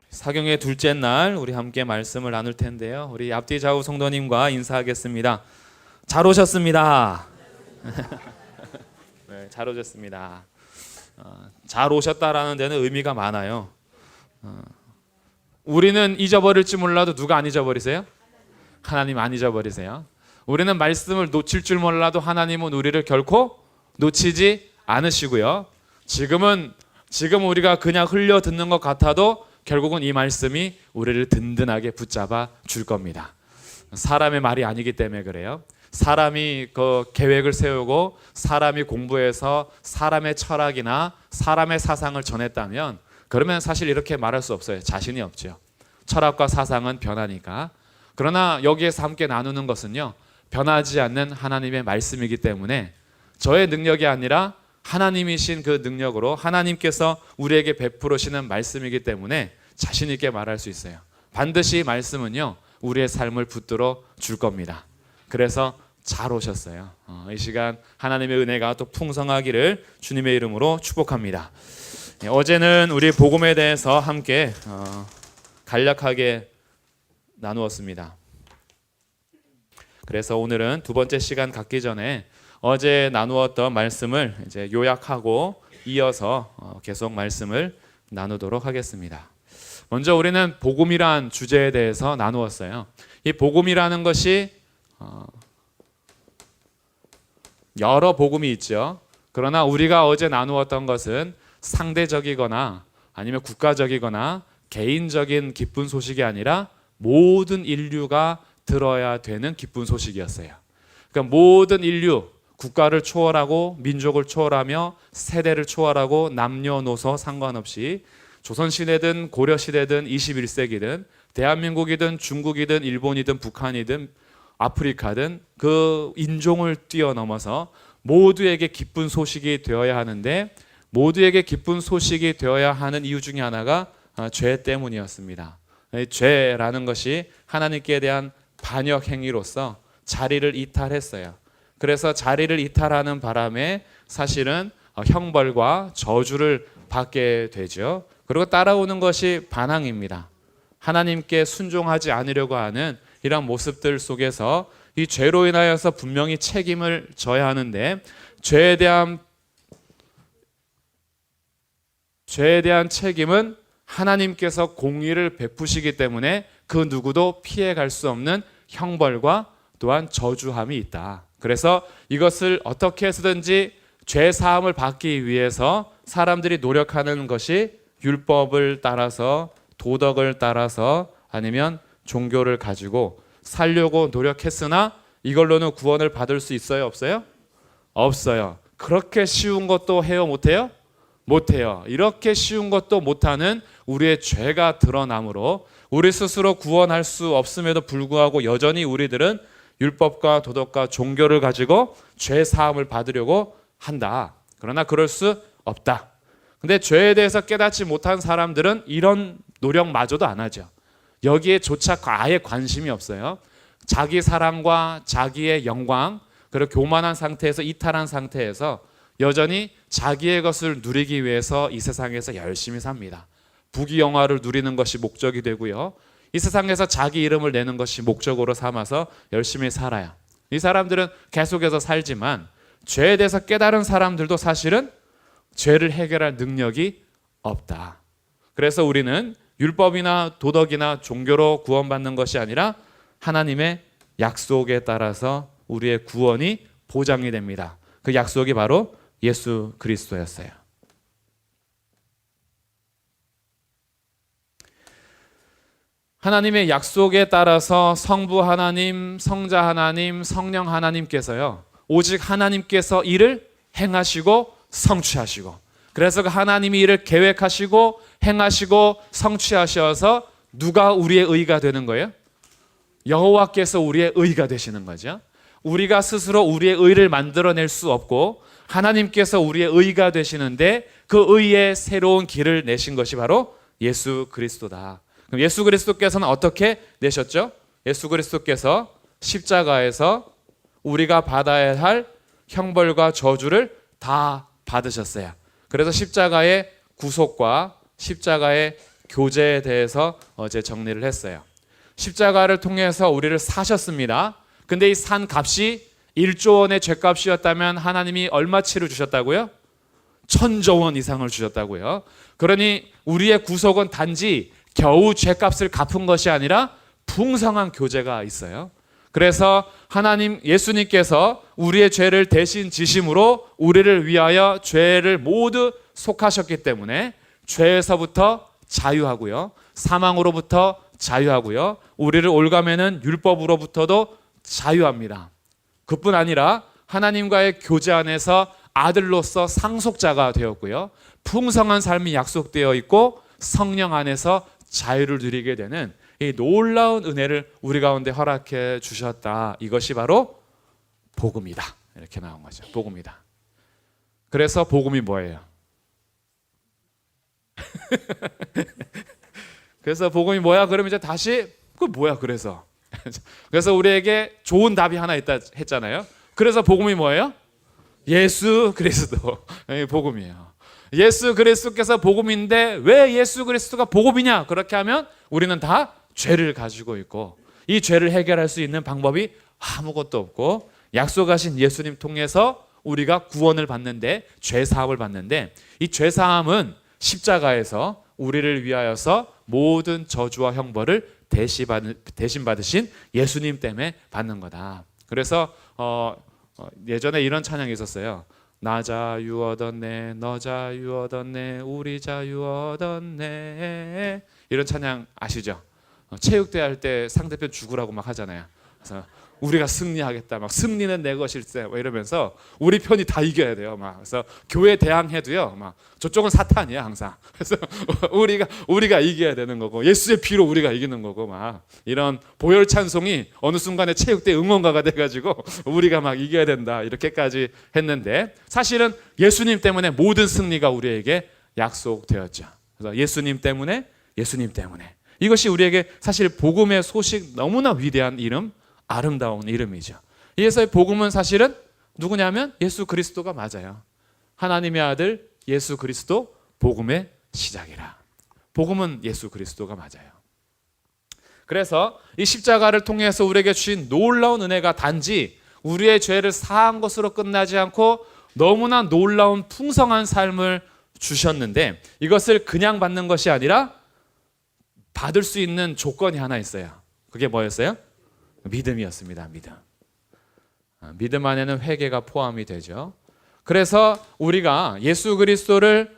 사경의 둘째 날 우리 함께 말씀을 나눌 텐데요. 우리 앞뒤 좌우 성도님과 인사하겠습니다. 잘 오셨습니다. 네, 잘 오셨습니다. 잘 오셨다라는 데는 의미가 많아요. 우리는 잊어버릴지 몰라도 누가 안 잊어버리세요? 하나님 안 잊어버리세요. 우리는 말씀을 놓칠 줄 몰라도 하나님은 우리를 결코 놓치지 않으시고요. 지금 우리가 그냥 흘려 듣는 것 같아도 결국은 이 말씀이 우리를 든든하게 붙잡아 줄 겁니다. 사람의 말이 아니기 때문에 그래요. 사람이 그 계획을 세우고 사람이 공부해서 사람의 철학이나 사람의 사상을 전했다면 그러면 사실 이렇게 말할 수 없어요. 자신이 없죠. 철학과 사상은 변하니까. 그러나 여기에서 함께 나누는 것은요, 변하지 않는 하나님의 말씀이기 때문에 저의 능력이 아니라 하나님이신 그 능력으로 하나님께서 우리에게 베풀으시는 말씀이기 때문에 자신 있게 말할 수 있어요. 반드시 말씀은요, 우리의 삶을 붙들어 줄 겁니다. 그래서 잘 오셨어요. 이 시간 하나님의 은혜가 또 풍성하기를 주님의 이름으로 축복합니다. 어제는 우리 복음에 대해서 함께 간략하게 나누었습니다. 그래서 오늘은 두 번째 시간 갖기 전에 어제 나누었던 말씀을 이제 요약하고 이어서 계속 말씀을 나누도록 하겠습니다. 먼저 우리는 복음이란 주제에 대해서 나누었어요. 이 복음이라는 것이 여러 복음이 있죠. 그러나 우리가 어제 나누었던 것은 상대적이거나 아니면 국가적이거나 개인적인 기쁜 소식이 아니라 모든 인류가 들어야 되는 기쁜 소식이었어요. 그러니까 모든 인류, 국가를 초월하고 민족을 초월하며 세대를 초월하고 남녀노소 상관없이 조선시대든 고려시대든 21세기든 대한민국이든 중국이든 일본이든 북한이든 아프리카든 그 인종을 뛰어넘어서 모두에게 기쁜 소식이 되어야 하는데 모두에게 기쁜 소식이 되어야 하는 이유 중에 하나가 죄 때문이었습니다. 죄라는 것이 하나님께 대한 반역 행위로서 자리를 이탈했어요. 그래서 자리를 이탈하는 바람에 사실은 형벌과 저주를 받게 되죠. 그리고 따라오는 것이 반항입니다. 하나님께 순종하지 않으려고 하는 이런 모습들 속에서 이 죄로 인하여서 분명히 책임을 져야 하는데 죄에 대한 책임은 하나님께서 공의를 베푸시기 때문에 그 누구도 피해갈 수 없는 형벌과 또한 저주함이 있다. 그래서 이것을 어떻게 해서든지 죄 사함을 받기 위해서 사람들이 노력하는 것이 율법을 따라서 도덕을 따라서 아니면 종교를 가지고 살려고 노력했으나 이걸로는 구원을 받을 수 있어요? 없어요? 없어요. 그렇게 쉬운 것도 해요? 못해요? 못해요. 이렇게 쉬운 것도 못하는 우리의 죄가 드러나므로 우리 스스로 구원할 수 없음에도 불구하고 여전히 우리들은 율법과 도덕과 종교를 가지고 죄 사함을 받으려고 한다. 그러나 그럴 수 없다. 근데 죄에 대해서 깨닫지 못한 사람들은 이런 노력마저도 안 하죠. 여기에조차 아예 관심이 없어요. 자기 사랑과 자기의 영광, 그리고 교만한 상태에서 이탈한 상태에서 여전히 자기의 것을 누리기 위해서 이 세상에서 열심히 삽니다. 부귀영화를 누리는 것이 목적이 되고요. 이 세상에서 자기 이름을 내는 것이 목적으로 삼아서 열심히 살아요. 이 사람들은 계속해서 살지만 죄에 대해서 깨달은 사람들도 사실은 죄를 해결할 능력이 없다. 그래서 우리는 율법이나 도덕이나 종교로 구원받는 것이 아니라 하나님의 약속에 따라서 우리의 구원이 보장이 됩니다. 그 약속이 바로 예수 그리스도였어요. 하나님의 약속에 따라서 성부 하나님, 성자 하나님, 성령 하나님께서요, 오직 하나님께서 일을 행하시고 성취하시고, 그래서 그 하나님이 일을 계획하시고 행하시고 성취하셔서 누가 우리의 의가 되는 거예요? 여호와께서 우리의 의가 되시는 거죠. 우리가 스스로 우리의 의를 만들어낼 수 없고 하나님께서 우리의 의가 되시는데 그 의의 새로운 길을 내신 것이 바로 예수 그리스도다. 그럼 예수 그리스도께서는 어떻게 내셨죠? 예수 그리스도께서 십자가에서 우리가 받아야 할 형벌과 저주를 다 받으셨어요. 그래서 십자가의 구속과 십자가의 교제에 대해서 어제 정리를 했어요. 십자가를 통해서 우리를 사셨습니다. 근데 이 산 값이 1조 원의 죄값이었다면 하나님이 얼마치를 주셨다고요? 1000조 원 이상을 주셨다고요. 그러니 우리의 구속은 단지 겨우 죄값을 갚은 것이 아니라 풍성한 교제가 있어요. 그래서 하나님 예수님께서 우리의 죄를 대신 지심으로 우리를 위하여 죄를 모두 속하셨기 때문에 죄에서부터 자유하고요. 사망으로부터 자유하고요. 우리를 올가매는 율법으로부터도 자유합니다. 그뿐 아니라 하나님과의 교제 안에서 아들로서 상속자가 되었고요. 풍성한 삶이 약속되어 있고 성령 안에서 자유를 누리게 되는 이 놀라운 은혜를 우리 가운데 허락해 주셨다. 이것이 바로 복음이다. 이렇게 나온 거죠. 복음이다. 그래서 복음이 뭐예요? 그래서 복음이 뭐야? 그러면 이제 다시 그 뭐야? 그래서 우리에게 좋은 답이 하나 있다 했잖아요. 그래서 복음이 뭐예요? 예수 그리스도. 복음이에요. 예수 그리스도께서 복음인데 왜 예수 그리스도가 복음이냐? 그렇게 하면 우리는 다 죄를 가지고 있고 이 죄를 해결할 수 있는 방법이 아무것도 없고 약속하신 예수님 통해서 우리가 구원을 받는데 죄 사함을 받는데 이 죄 사함은 십자가에서 우리를 위하여서 모든 저주와 형벌을 대신 받으신 예수님 때문에 받는 거다. 그래서 예전에 이런 찬양이 있었어요. 나 자유 얻었네, 너 자유 얻었네, 우리 자유 얻었네. 이런 찬양 아시죠? 체육대회 할 때 상대편 죽으라고 막 하잖아요. 그래서 우리가 승리하겠다, 막 승리는 내 것일세, 막 이러면서 우리 편이 다 이겨야 돼요. 막 그래서 교회 대항해도요, 막 저쪽은 사탄이야 항상. 그래서 우리가 이겨야 되는 거고 예수의 피로 우리가 이기는 거고 막 이런 보혈 찬송이 어느 순간에 체육대 응원가가 돼가지고 우리가 막 이겨야 된다 이렇게까지 했는데 사실은 예수님 때문에 모든 승리가 우리에게 약속되었죠. 그래서 예수님 때문에 이것이 우리에게 사실 복음의 소식 너무나 위대한 이름. 아름다운 이름이죠. 이에서의 복음은 사실은 누구냐면 예수 그리스도가 맞아요. 하나님의 아들 예수 그리스도 복음의 시작이라. 복음은 예수 그리스도가 맞아요. 그래서 이 십자가를 통해서 우리에게 주신 놀라운 은혜가 단지 우리의 죄를 사한 것으로 끝나지 않고 너무나 놀라운 풍성한 삶을 주셨는데 이것을 그냥 받는 것이 아니라 받을 수 있는 조건이 하나 있어요. 그게 뭐였어요? 믿음이었습니다. 믿음 안에는 회개가 포함이 되죠. 그래서 우리가 예수 그리스도를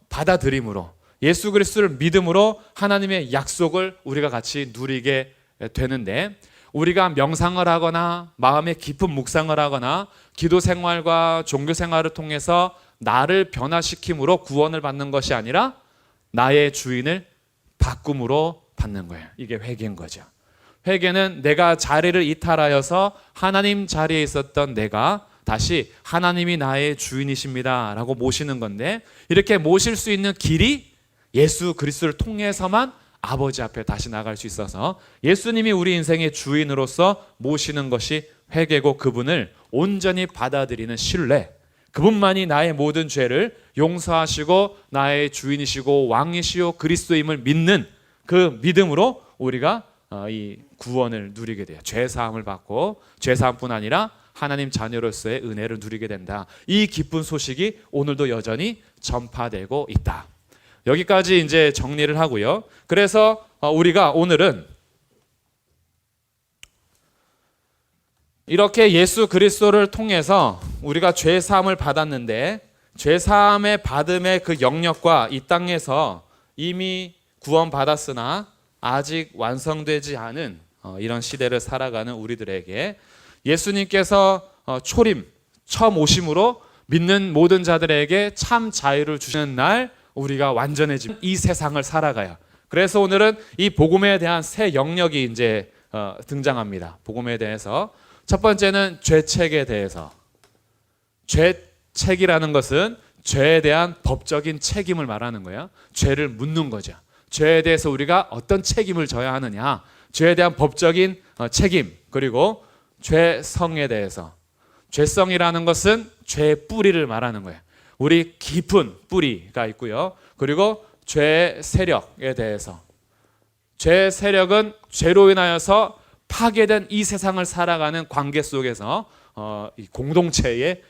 받아들임으로 예수 그리스도를 믿음으로 하나님의 약속을 우리가 같이 누리게 되는데 우리가 명상을 하거나 마음의 깊은 묵상을 하거나 기도 생활과 종교 생활을 통해서 나를 변화시킴으로 구원을 받는 것이 아니라 나의 주인을 바꿈으로 받는 거예요. 이게 회개인 거죠. 회개는 내가 자리를 이탈하여서 하나님 자리에 있었던 내가 다시 하나님이 나의 주인이십니다 라고 모시는 건데 이렇게 모실 수 있는 길이 예수 그리스도를 통해서만 아버지 앞에 다시 나갈 수 있어서 예수님이 우리 인생의 주인으로서 모시는 것이 회개고 그분을 온전히 받아들이는 신뢰, 그분만이 나의 모든 죄를 용서하시고 나의 주인이시고 왕이시오 그리스도임을 믿는 그 믿음으로 우리가 이 구원을 누리게 돼요. 죄사함을 받고 죄사함뿐 아니라 하나님 자녀로서의 은혜를 누리게 된다. 이 기쁜 소식이 오늘도 여전히 전파되고 있다. 여기까지 이제 정리를 하고요. 그래서 우리가 오늘은 이렇게 예수 그리스도를 통해서 우리가 죄사함을 받았는데 죄사함의 받음의 그 영역과 이 땅에서 이미 구원받았으나 아직 완성되지 않은 이런 시대를 살아가는 우리들에게 예수님께서 처음 오심으로 믿는 모든 자들에게 참 자유를 주시는 날 우리가 완전해지면 이 세상을 살아가요. 그래서 오늘은 이 복음에 대한 새 영역이 이제 등장합니다. 복음에 대해서 첫 번째는 죄책에 대해서. 죄책이라는 것은 죄에 대한 법적인 책임을 말하는 거예요. 죄를 묻는 거죠. 죄에 대해서 우리가 어떤 책임을 져야 하느냐, 죄에 대한 법적인 책임, 그리고 죄성에 대해서. 죄성이라는 것은 죄의 뿌리를 말하는 거예요. 우리 깊은 뿌리가 있고요. 그리고 죄의 세력에 대해서. 죄의 세력은 죄로 인하여서 파괴된 이 세상을 살아가는 관계 속에서 이 공동체의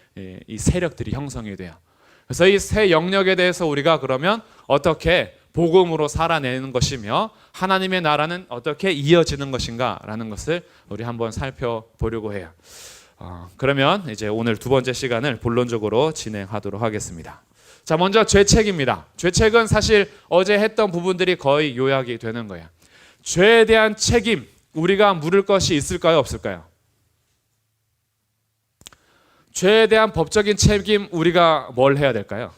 이 세력들이 형성이 돼요. 그래서 이 세 영역에 대해서 우리가 그러면 어떻게 복음으로 살아내는 것이며 하나님의 나라는 어떻게 이어지는 것인가라는 것을 우리 한번 살펴보려고 해요. 그러면 이제 오늘 두 번째 시간을 본론적으로 진행하도록 하겠습니다. 자, 먼저 죄책입니다. 죄책은 사실 어제 했던 부분들이 거의 요약이 되는 거예요. 죄에 대한 책임, 우리가 물을 것이 있을까요, 없을까요? 죄에 대한 법적인 책임, 우리가 뭘 해야 될까요?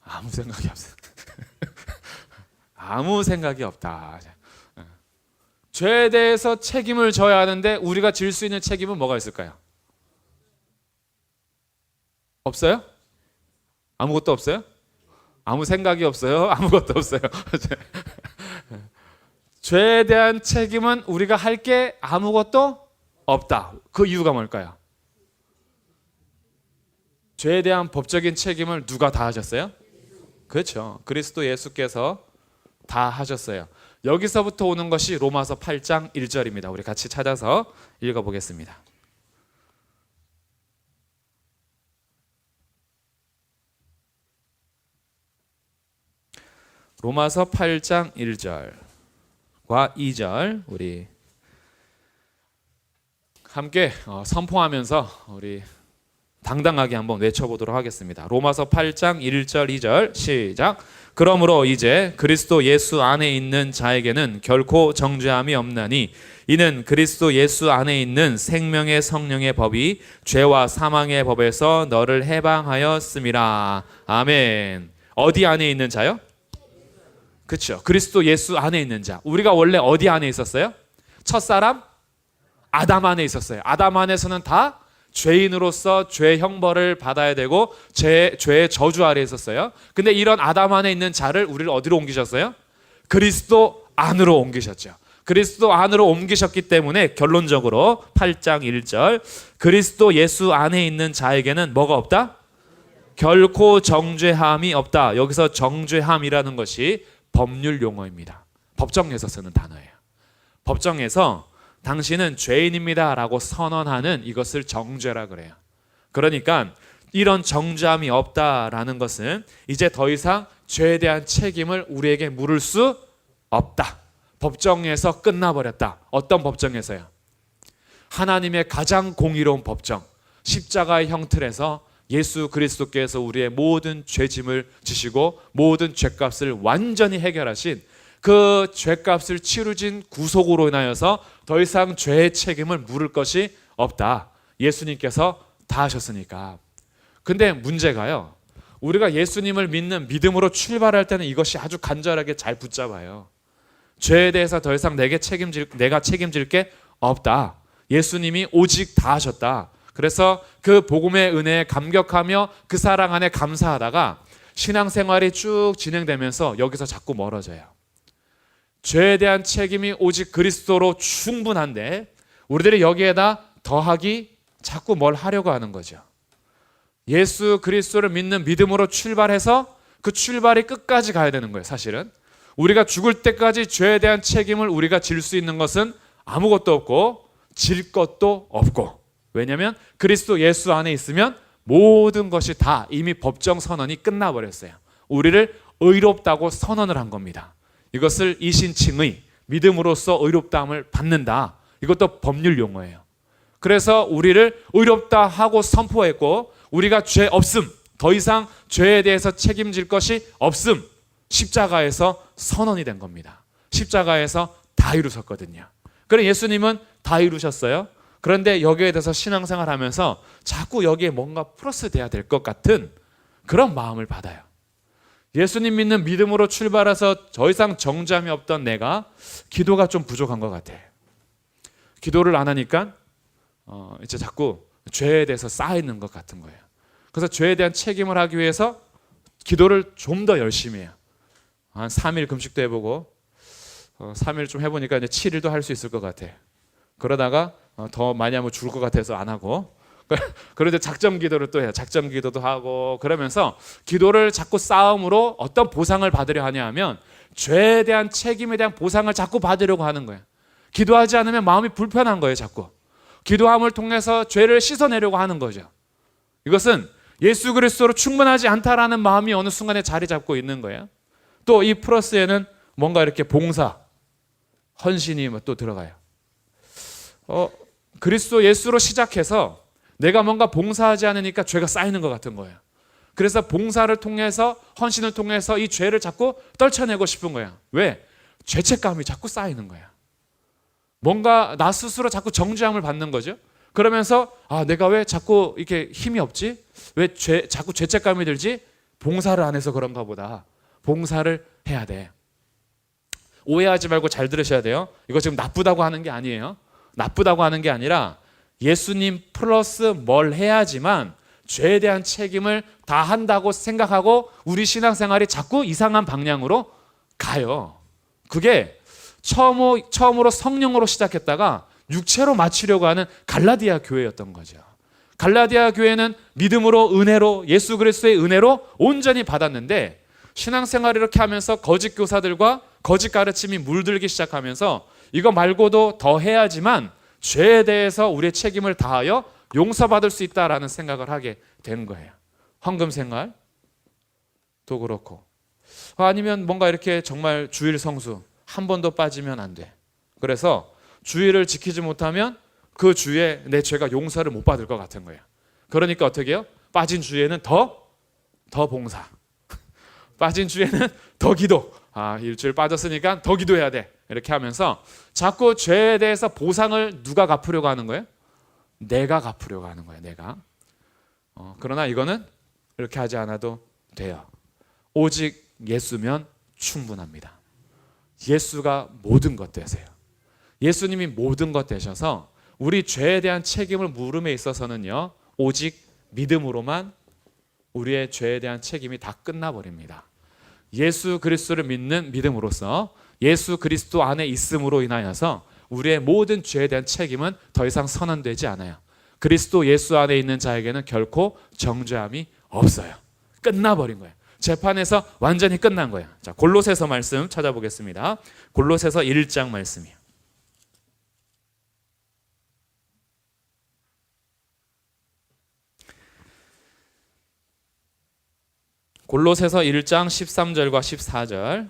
아무 생각이 없어요. 아무 생각이 없다. 죄에 대해서 책임을 져야 하는데 우리가 질 수 있는 책임은 뭐가 있을까요? 없어요? 아무것도 없어요? 아무 생각이 없어요? 아무것도 없어요? 죄에 대한 책임은 우리가 할 게 아무것도 없다. 그 이유가 뭘까요? 죄에 대한 법적인 책임을 누가 다 하셨어요? 그렇죠. 그리스도 예수께서 다 하셨어요. 여기서부터 오는 것이 로마서 8장 1절입니다. 우리 같이 찾아서 읽어보겠습니다. 로마서 8장 1절과 2절 우리 함께 선포하면서 우리 당당하게 한번 외쳐보도록 하겠습니다. 로마서 8장 1절 2절 시작. 그러므로 이제 그리스도 예수 안에 있는 자에게는 결코 정죄함이 없나니 이는 그리스도 예수 안에 있는 생명의 성령의 법이 죄와 사망의 법에서 너를 해방하였음이라. 아멘. 어디 안에 있는 자요? 그렇죠. 그리스도 예수 안에 있는 자. 우리가 원래 어디 안에 있었어요? 첫사람 아담 안에 있었어요. 아담 안에서는 다 죄인으로서 죄 형벌을 받아야 되고 죄의 저주 아래에 있었어요. 근데 이런 아담 안에 있는 자를 우리를 어디로 옮기셨어요? 그리스도 안으로 옮기셨죠. 그리스도 안으로 옮기셨기 때문에 결론적으로 8장 1절 그리스도 예수 안에 있는 자에게는 뭐가 없다? 결코 정죄함이 없다. 여기서 정죄함이라는 것이 법률 용어입니다. 법정에서 쓰는 단어예요. 법정에서 당신은 죄인입니다 라고 선언하는 이것을 정죄라 그래요. 그러니까 이런 정죄함이 없다라는 것은 이제 더 이상 죄에 대한 책임을 우리에게 물을 수 없다. 법정에서 끝나버렸다. 어떤 법정에서요? 하나님의 가장 공의로운 법정, 십자가의 형틀에서 예수 그리스도께서 우리의 모든 죄짐을 지시고 모든 죄값을 완전히 해결하신 그 죄값을 치루진 구속으로 인하여서 더 이상 죄의 책임을 물을 것이 없다. 예수님께서 다 하셨으니까. 근데 문제가요, 우리가 예수님을 믿는 믿음으로 출발할 때는 이것이 아주 간절하게 잘 붙잡아요. 죄에 대해서 더 이상 내가 책임질 게 없다. 예수님이 오직 다 하셨다. 그래서 그 복음의 은혜에 감격하며 그 사랑 안에 감사하다가 신앙생활이 쭉 진행되면서 여기서 자꾸 멀어져요. 죄에 대한 책임이 오직 그리스도로 충분한데 우리들이 여기에다 더하기 자꾸 뭘 하려고 하는 거죠. 예수 그리스도를 믿는 믿음으로 출발해서 그 출발이 끝까지 가야 되는 거예요. 사실은 우리가 죽을 때까지 죄에 대한 책임을 우리가 질 수 있는 것은 아무것도 없고 질 것도 없고, 왜냐하면 그리스도 예수 안에 있으면 모든 것이 다 이미 법정 선언이 끝나버렸어요. 우리를 의롭다고 선언을 한 겁니다. 이것을 이신칭의, 믿음으로써 의롭다함을 받는다. 이것도 법률 용어예요. 그래서 우리를 의롭다 하고 선포했고 우리가 죄 없음, 더 이상 죄에 대해서 책임질 것이 없음, 십자가에서 선언이 된 겁니다. 십자가에서 다 이루셨거든요. 그래 예수님은 다 이루셨어요. 그런데 여기에 대해서 신앙생활 하면서 자꾸 여기에 뭔가 플러스 돼야 될 것 같은 그런 마음을 받아요. 예수님 믿는 믿음으로 출발해서 더 이상 정죄함이 없던 내가 기도가 좀 부족한 것 같아. 기도를 안 하니까 이제 자꾸 죄에 대해서 쌓이는 것 같은 거예요. 그래서 죄에 대한 책임을 하기 위해서 기도를 좀 더 열심히 해요. 한 3일 금식도 해보고 3일 좀 해보니까 이제 7일도 할 수 있을 것 같아. 그러다가 더 많이 하면 죽을 것 같아서 안 하고 그런데 작정 기도를 또 해요. 작정 기도도 하고 그러면서 기도를 자꾸 싸움으로 어떤 보상을 받으려 하냐 하면 죄에 대한 책임에 대한 보상을 자꾸 받으려고 하는 거예요. 기도하지 않으면 마음이 불편한 거예요. 자꾸 기도함을 통해서 죄를 씻어내려고 하는 거죠. 이것은 예수 그리스도로 충분하지 않다라는 마음이 어느 순간에 자리 잡고 있는 거예요. 또 이 플러스에는 뭔가 이렇게 봉사, 헌신이 또 들어가요. 그리스도 예수로 시작해서 내가 뭔가 봉사하지 않으니까 죄가 쌓이는 것 같은 거예요. 그래서 봉사를 통해서 헌신을 통해서 이 죄를 자꾸 떨쳐내고 싶은 거예요. 왜? 죄책감이 자꾸 쌓이는 거예요. 뭔가 나 스스로 자꾸 정죄함을 받는 거죠. 그러면서 내가 왜 자꾸 이렇게 힘이 없지? 왜 자꾸 죄책감이 들지? 봉사를 안 해서 그런가 보다. 봉사를 해야 돼. 오해하지 말고 잘 들으셔야 돼요. 이거 지금 나쁘다고 하는 게 아니에요. 나쁘다고 하는 게 아니라 예수님 플러스 뭘 해야지만 죄에 대한 책임을 다 한다고 생각하고 우리 신앙생활이 자꾸 이상한 방향으로 가요. 그게 처음으로 성령으로 시작했다가 육체로 마치려고 하는 갈라디아 교회였던 거죠. 갈라디아 교회는 믿음으로 은혜로 예수 그리스도의 은혜로 온전히 받았는데 신앙생활을 이렇게 하면서 거짓 교사들과 거짓 가르침이 물들기 시작하면서 이거 말고도 더 해야지만 죄에 대해서 우리의 책임을 다하여 용서받을 수 있다라는 생각을 하게 된 거예요. 헌금 생활도 그렇고 아니면 뭔가 이렇게 정말 주일 성수 한 번도 빠지면 안 돼. 그래서 주일을 지키지 못하면 그 주에 내 죄가 용서를 못 받을 것 같은 거예요. 그러니까 어떻게 해요? 빠진 주에는 더 봉사. 빠진 주에는 더 기도. 일주일 빠졌으니까 더 기도해야 돼. 이렇게 하면서 자꾸 죄에 대해서 보상을 누가 갚으려고 하는 거예요? 내가 갚으려고 하는 거예요. 내가. 그러나 이거는 이렇게 하지 않아도 돼요. 오직 예수면 충분합니다. 예수가 모든 것 되세요. 예수님이 모든 것 되셔서 우리 죄에 대한 책임을 물음에 있어서는요, 오직 믿음으로만 우리의 죄에 대한 책임이 다 끝나버립니다. 예수 그리스도를 믿는 믿음으로써 예수 그리스도 안에 있음으로 인하여서 우리의 모든 죄에 대한 책임은 더 이상 선언되지 않아요. 그리스도 예수 안에 있는 자에게는 결코 정죄함이 없어요. 끝나버린 거예요. 재판에서 완전히 끝난 거예요. 자, 골로새서 말씀 찾아보겠습니다. 골로새서 1장 말씀이요. 골로새서 1장 13절과 14절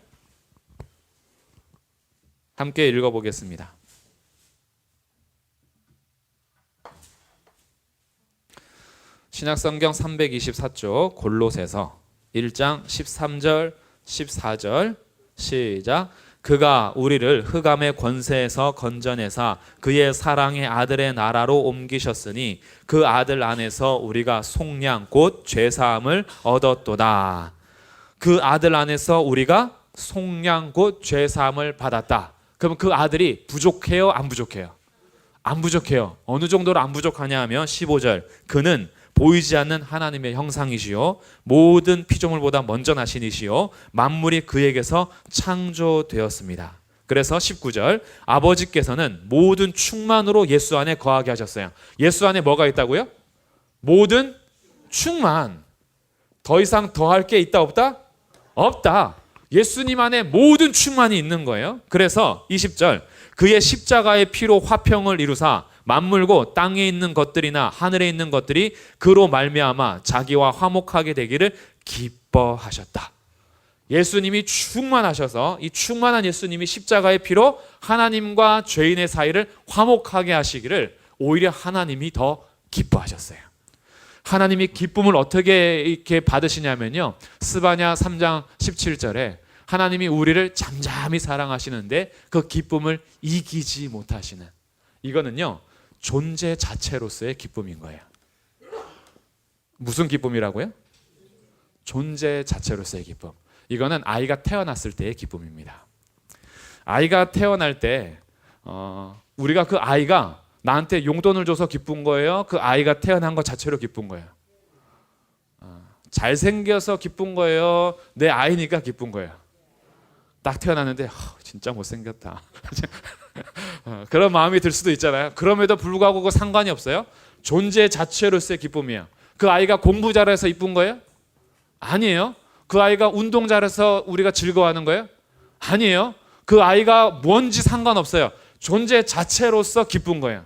함께 읽어보겠습니다. 신약성경 324쪽 골로새서 1장 13절 14절 시작. 그가 우리를 흑암의 권세에서 건져내사 그의 사랑의 아들의 나라로 옮기셨으니 그 아들 안에서 우리가 속량 곧 죄사함을 얻었도다. 그 아들 안에서 우리가 속량 곧 죄사함을 받았다. 그럼 그 아들이 부족해요? 안 부족해요? 안 부족해요. 어느 정도로 안 부족하냐 하면 15절 그는 보이지 않는 하나님의 형상이시요 모든 피조물보다 먼저 나신 이시요 만물이 그에게서 창조되었습니다. 그래서 19절 아버지께서는 모든 충만으로 예수 안에 거하게 하셨어요. 예수 안에 뭐가 있다고요? 모든 충만. 더 이상 더할 게 있다 없다? 없다. 예수님 안에 모든 충만이 있는 거예요. 그래서 20절 그의 십자가의 피로 화평을 이루사 만물고 땅에 있는 것들이나 하늘에 있는 것들이 그로 말미암아 자기와 화목하게 되기를 기뻐하셨다. 예수님이 충만하셔서 이 충만한 예수님이 십자가의 피로 하나님과 죄인의 사이를 화목하게 하시기를 오히려 하나님이 더 기뻐하셨어요. 하나님이 기쁨을 어떻게 이렇게 받으시냐면요, 스바냐 3장 17절에 하나님이 우리를 잠잠히 사랑하시는데 그 기쁨을 이기지 못하시는, 이거는요 존재 자체로서의 기쁨인 거예요. 무슨 기쁨이라고요? 존재 자체로서의 기쁨. 이거는 아이가 태어났을 때의 기쁨입니다. 아이가 태어날 때 우리가 그 아이가 나한테 용돈을 줘서 기쁜 거예요? 그 아이가 태어난 것 자체로 기쁜 거예요? 잘생겨서 기쁜 거예요? 내 아이니까 기쁜 거예요? 딱 태어났는데 진짜 못생겼다. 그런 마음이 들 수도 있잖아요. 그럼에도 불구하고 그 상관이 없어요. 존재 자체로서의 기쁨이에요. 그 아이가 공부 잘해서 이쁜 거예요? 아니에요. 그 아이가 운동 잘해서 우리가 즐거워하는 거예요? 아니에요. 그 아이가 뭔지 상관없어요. 존재 자체로서 기쁜 거예요.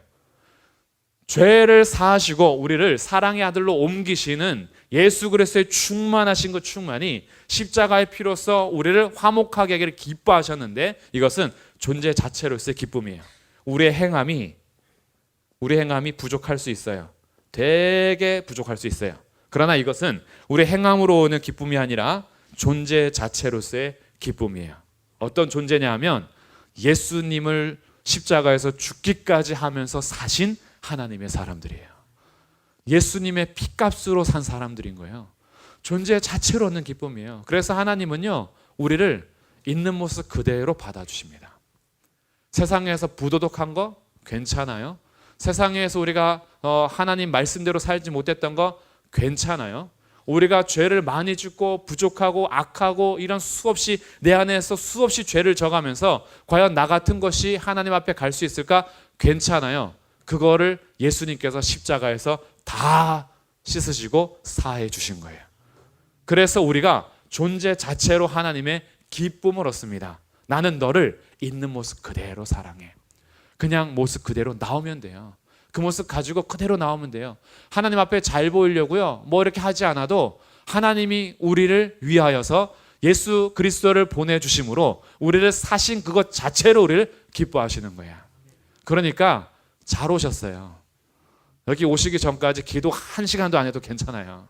죄를 사하시고 우리를 사랑의 아들로 옮기시는 예수 그리스도의 충만하신 그 충만이 십자가의 피로써 우리를 화목하게 하기를 기뻐하셨는데, 이것은 존재 자체로서의 기쁨이에요. 우리의 행함이 부족할 수 있어요. 되게 부족할 수 있어요. 그러나 이것은 우리 행함으로 오는 기쁨이 아니라 존재 자체로서의 기쁨이에요. 어떤 존재냐 하면 예수님을 십자가에서 죽기까지 하면서 사신 하나님의 사람들이에요. 예수님의 피값으로 산 사람들인 거예요. 존재 자체로 얻는 기쁨이에요. 그래서 하나님은요, 우리를 있는 모습 그대로 받아주십니다. 세상에서 부도덕한 거 괜찮아요. 세상에서 우리가 하나님 말씀대로 살지 못했던 거 괜찮아요. 우리가 죄를 많이 짓고 부족하고 악하고 이런 수없이 내 안에서 수없이 죄를 져가면서 과연 나 같은 것이 하나님 앞에 갈 수 있을까? 괜찮아요. 그거를 예수님께서 십자가에서 다 씻으시고 사해 주신 거예요. 그래서 우리가 존재 자체로 하나님의 기쁨을 얻습니다. 나는 너를 있는 모습 그대로 사랑해. 그냥 모습 그대로 나오면 돼요. 그 모습 가지고 그대로 나오면 돼요. 하나님 앞에 잘 보이려고요, 뭐 이렇게 하지 않아도 하나님이 우리를 위하여서 예수 그리스도를 보내주심으로 우리를 사신 그것 자체로 우리를 기뻐하시는 거예요. 그러니까 잘 오셨어요. 여기 오시기 전까지 기도 1시간도 안 해도 괜찮아요.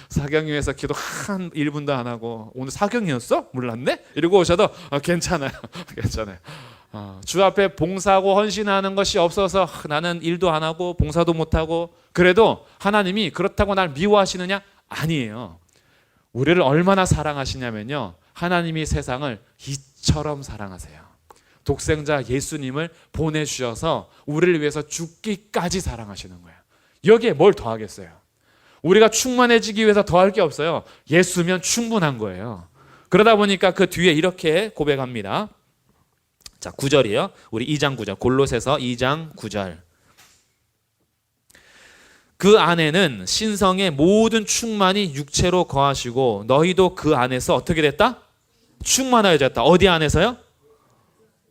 사경위에서 기도 한 1분도 안 하고 오늘 사경이었어? 몰랐네? 이러고 오셔도 괜찮아요. 괜찮아요. 주 앞에 봉사하고 헌신하는 것이 없어서 나는 일도 안 하고 봉사도 못 하고, 그래도 하나님이 그렇다고 날 미워하시느냐? 아니에요. 우리를 얼마나 사랑하시냐면요, 하나님이 세상을 이처럼 사랑하세요. 독생자 예수님을 보내주셔서 우리를 위해서 죽기까지 사랑하시는 거예요. 여기에 뭘 더하겠어요? 우리가 충만해지기 위해서 더할 게 없어요. 예수면 충분한 거예요. 그러다 보니까 그 뒤에 이렇게 고백합니다. 자, 9절이에요. 우리 2장 9절. 골로새서 2장 9절. 그 안에는 신성의 모든 충만이 육체로 거하시고 너희도 그 안에서 어떻게 됐다? 충만해졌다. 어디 안에서요?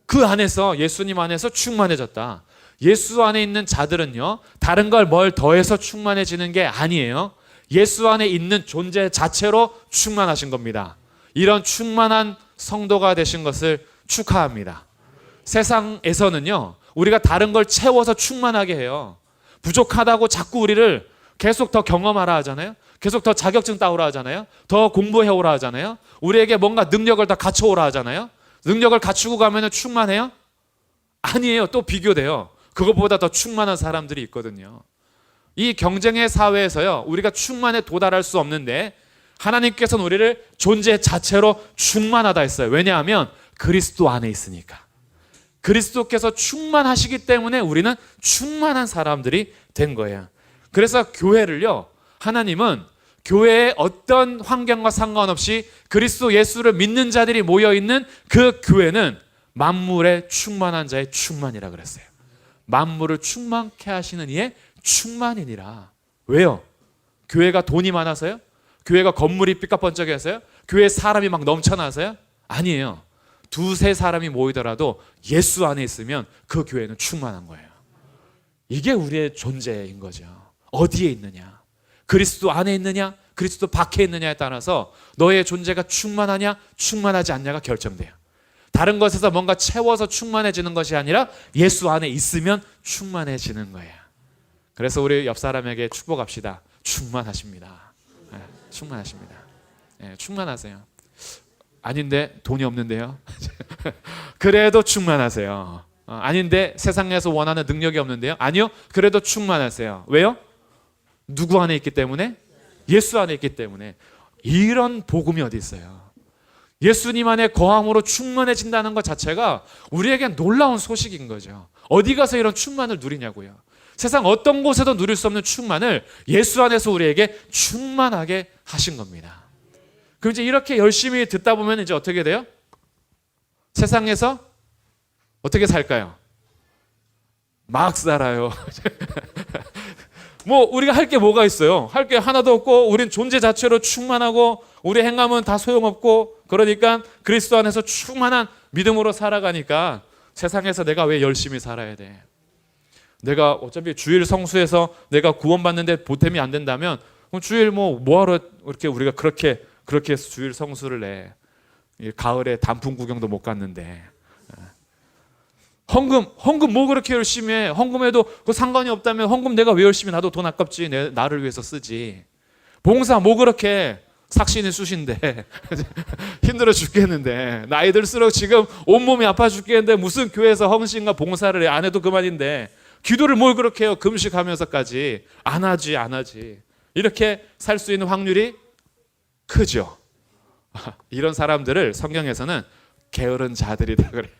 그 안에서, 예수님 안에서 충만해졌다. 예수 안에 있는 자들은요, 다른 걸 뭘 더해서 충만해지는 게 아니에요. 예수 안에 있는 존재 자체로 충만하신 겁니다. 이런 충만한 성도가 되신 것을 축하합니다. 세상에서는요, 우리가 다른 걸 채워서 충만하게 해요. 부족하다고 자꾸 우리를 계속 더 경험하라 하잖아요. 계속 더 자격증 따오라 하잖아요. 더 공부해오라 하잖아요. 우리에게 뭔가 능력을 더 갖춰오라 하잖아요. 능력을 갖추고 가면 충만해요? 아니에요. 또 비교돼요. 그것보다 더 충만한 사람들이 있거든요. 이 경쟁의 사회에서요, 우리가 충만에 도달할 수 없는데 하나님께서는 우리를 존재 자체로 충만하다 했어요. 왜냐하면 그리스도 안에 있으니까. 그리스도께서 충만하시기 때문에 우리는 충만한 사람들이 된 거예요. 그래서 교회를요, 하나님은 교회의 어떤 환경과 상관없이 그리스도 예수를 믿는 자들이 모여있는 그 교회는 만물의 충만한 자의 충만이라 그랬어요. 만물을 충만케 하시는 이의 충만이니라. 왜요? 교회가 돈이 많아서요? 교회가 건물이 삐까뻔쩍해서요? 교회에 사람이 막 넘쳐나서요? 아니에요. 두세 사람이 모이더라도 예수 안에 있으면 그 교회는 충만한 거예요. 이게 우리의 존재인 거죠. 어디에 있느냐? 그리스도 안에 있느냐? 그리스도 밖에 있느냐에 따라서 너의 존재가 충만하냐? 충만하지 않냐가 결정돼요. 다른 것에서 뭔가 채워서 충만해지는 것이 아니라 예수 안에 있으면 충만해지는 거예요. 그래서 우리 옆 사람에게 축복합시다. 충만하십니다. 네, 충만하십니다. 네, 충만하세요. 아닌데 돈이 없는데요. 그래도 충만하세요. 아닌데 세상에서 원하는 능력이 없는데요. 아니요. 그래도 충만하세요. 왜요? 누구 안에 있기 때문에? 예수 안에 있기 때문에. 이런 복음이 어디 있어요? 예수님 안에 거함으로 충만해진다는 것 자체가 우리에겐 놀라운 소식인 거죠. 어디 가서 이런 충만을 누리냐고요. 세상 어떤 곳에도 누릴 수 없는 충만을 예수 안에서 우리에게 충만하게 하신 겁니다. 그럼 이제 이렇게 열심히 듣다 보면 이제 어떻게 돼요? 세상에서 어떻게 살까요? 막 살아요. 뭐 우리가 할 게 뭐가 있어요? 할 게 하나도 없고 우린 존재 자체로 충만하고 우리 행함은 다 소용없고, 그러니까 그리스도 안에서 충만한 믿음으로 살아가니까 세상에서 내가 왜 열심히 살아야 돼? 내가 어차피 주일 성수에서 내가 구원받는데 보탬이 안 된다면 그럼 주일 뭐하러 이렇게 우리가 그렇게 주일 성수를 내? 가을에 단풍 구경도 못 갔는데. 헌금 뭐 그렇게 열심히 해? 헌금해도 그 상관이 없다면 헌금 내가 왜 열심히, 나도 돈 아깝지, 나를 위해서 쓰지. 봉사 뭐 그렇게 삭신이 쑤신데 힘들어 죽겠는데, 나이 들수록 지금 온몸이 아파 죽겠는데 무슨 교회에서 헌신과 봉사를 안 해도 그만인데 기도를 뭘 그렇게 해요? 금식하면서까지 안 하지. 이렇게 살 수 있는 확률이 크죠. 이런 사람들을 성경에서는 게으른 자들이다 그래요.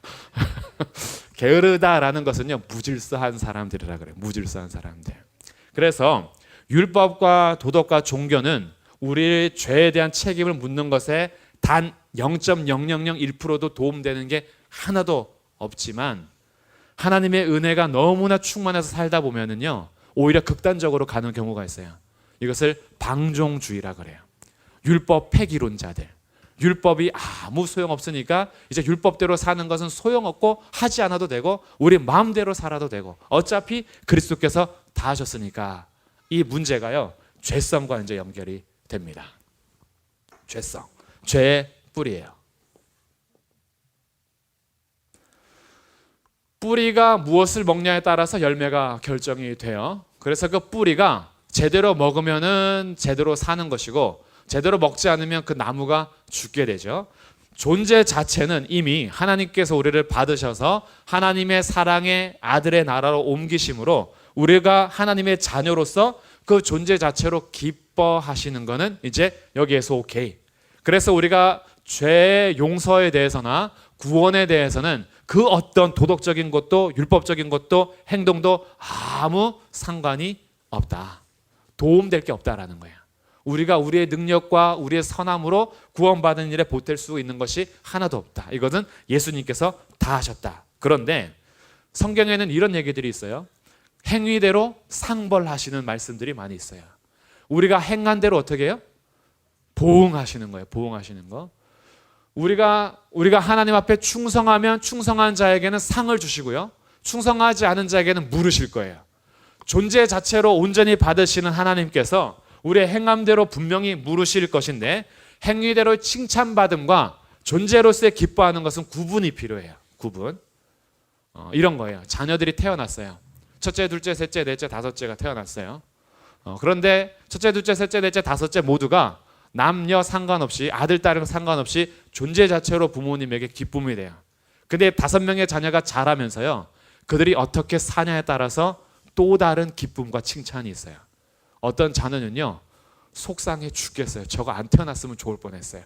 게으르다라는 것은요, 무질서한 사람들이라 그래요. 무질서한 사람들. 그래서 율법과 도덕과 종교는 우리의 죄에 대한 책임을 묻는 것에 단 0.0001%도 도움되는 게 하나도 없지만, 하나님의 은혜가 너무나 충만해서 살다 보면은요, 오히려 극단적으로 가는 경우가 있어요. 이것을 방종주의라 그래요. 율법 폐기론자들. 율법이 아무 소용없으니까 이제 율법대로 사는 것은 소용없고 하지 않아도 되고 우리 마음대로 살아도 되고 어차피 그리스도께서 다 하셨으니까. 이 문제가요, 죄성과 이제 연결이 됩니다. 죄성, 죄의 뿌리예요. 뿌리가 무엇을 먹냐에 따라서 열매가 결정이 돼요. 그래서 그 뿌리가 제대로 먹으면은 제대로 사는 것이고, 제대로 먹지 않으면 그 나무가 죽게 되죠. 존재 자체는 이미 하나님께서 우리를 받으셔서 하나님의 사랑의 아들의 나라로 옮기심으로 우리가 하나님의 자녀로서 그 존재 자체로 기뻐하시는 것은 이제 여기에서 오케이. 그래서 우리가 죄의 용서에 대해서나 구원에 대해서는 그 어떤 도덕적인 것도 율법적인 것도 행동도 아무 상관이 없다. 도움될 게 없다라는 거예요. 우리가 우리의 능력과 우리의 선함으로 구원받은 일에 보탤 수 있는 것이 하나도 없다. 이것은 예수님께서 다 하셨다. 그런데 성경에는 이런 얘기들이 있어요. 행위대로 상벌하시는 말씀들이 많이 있어요. 우리가 행한 대로 어떻게 해요? 보응하시는 거예요. 보응하시는 거. 우리가 하나님 앞에 충성하면 충성한 자에게는 상을 주시고요, 충성하지 않은 자에게는 물으실 거예요. 존재 자체로 온전히 받으시는 하나님께서 우리의 행함대로 분명히 물으실 것인데, 행위대로 칭찬받음과 존재로서의 기뻐하는 것은 구분이 필요해요. 구분. 이런 거예요. 자녀들이 태어났어요. 첫째, 둘째, 셋째, 넷째, 다섯째가 태어났어요. 그런데 첫째, 둘째, 셋째, 넷째, 다섯째 모두가 남녀 상관없이, 아들, 딸은 상관없이 존재 자체로 부모님에게 기쁨이 돼요. 근데 5명의 자녀가 자라면서요, 그들이 어떻게 사냐에 따라서 또 다른 기쁨과 칭찬이 있어요. 어떤 자녀는요, 속상해 죽겠어요. 저거 안 태어났으면 좋을 뻔했어요.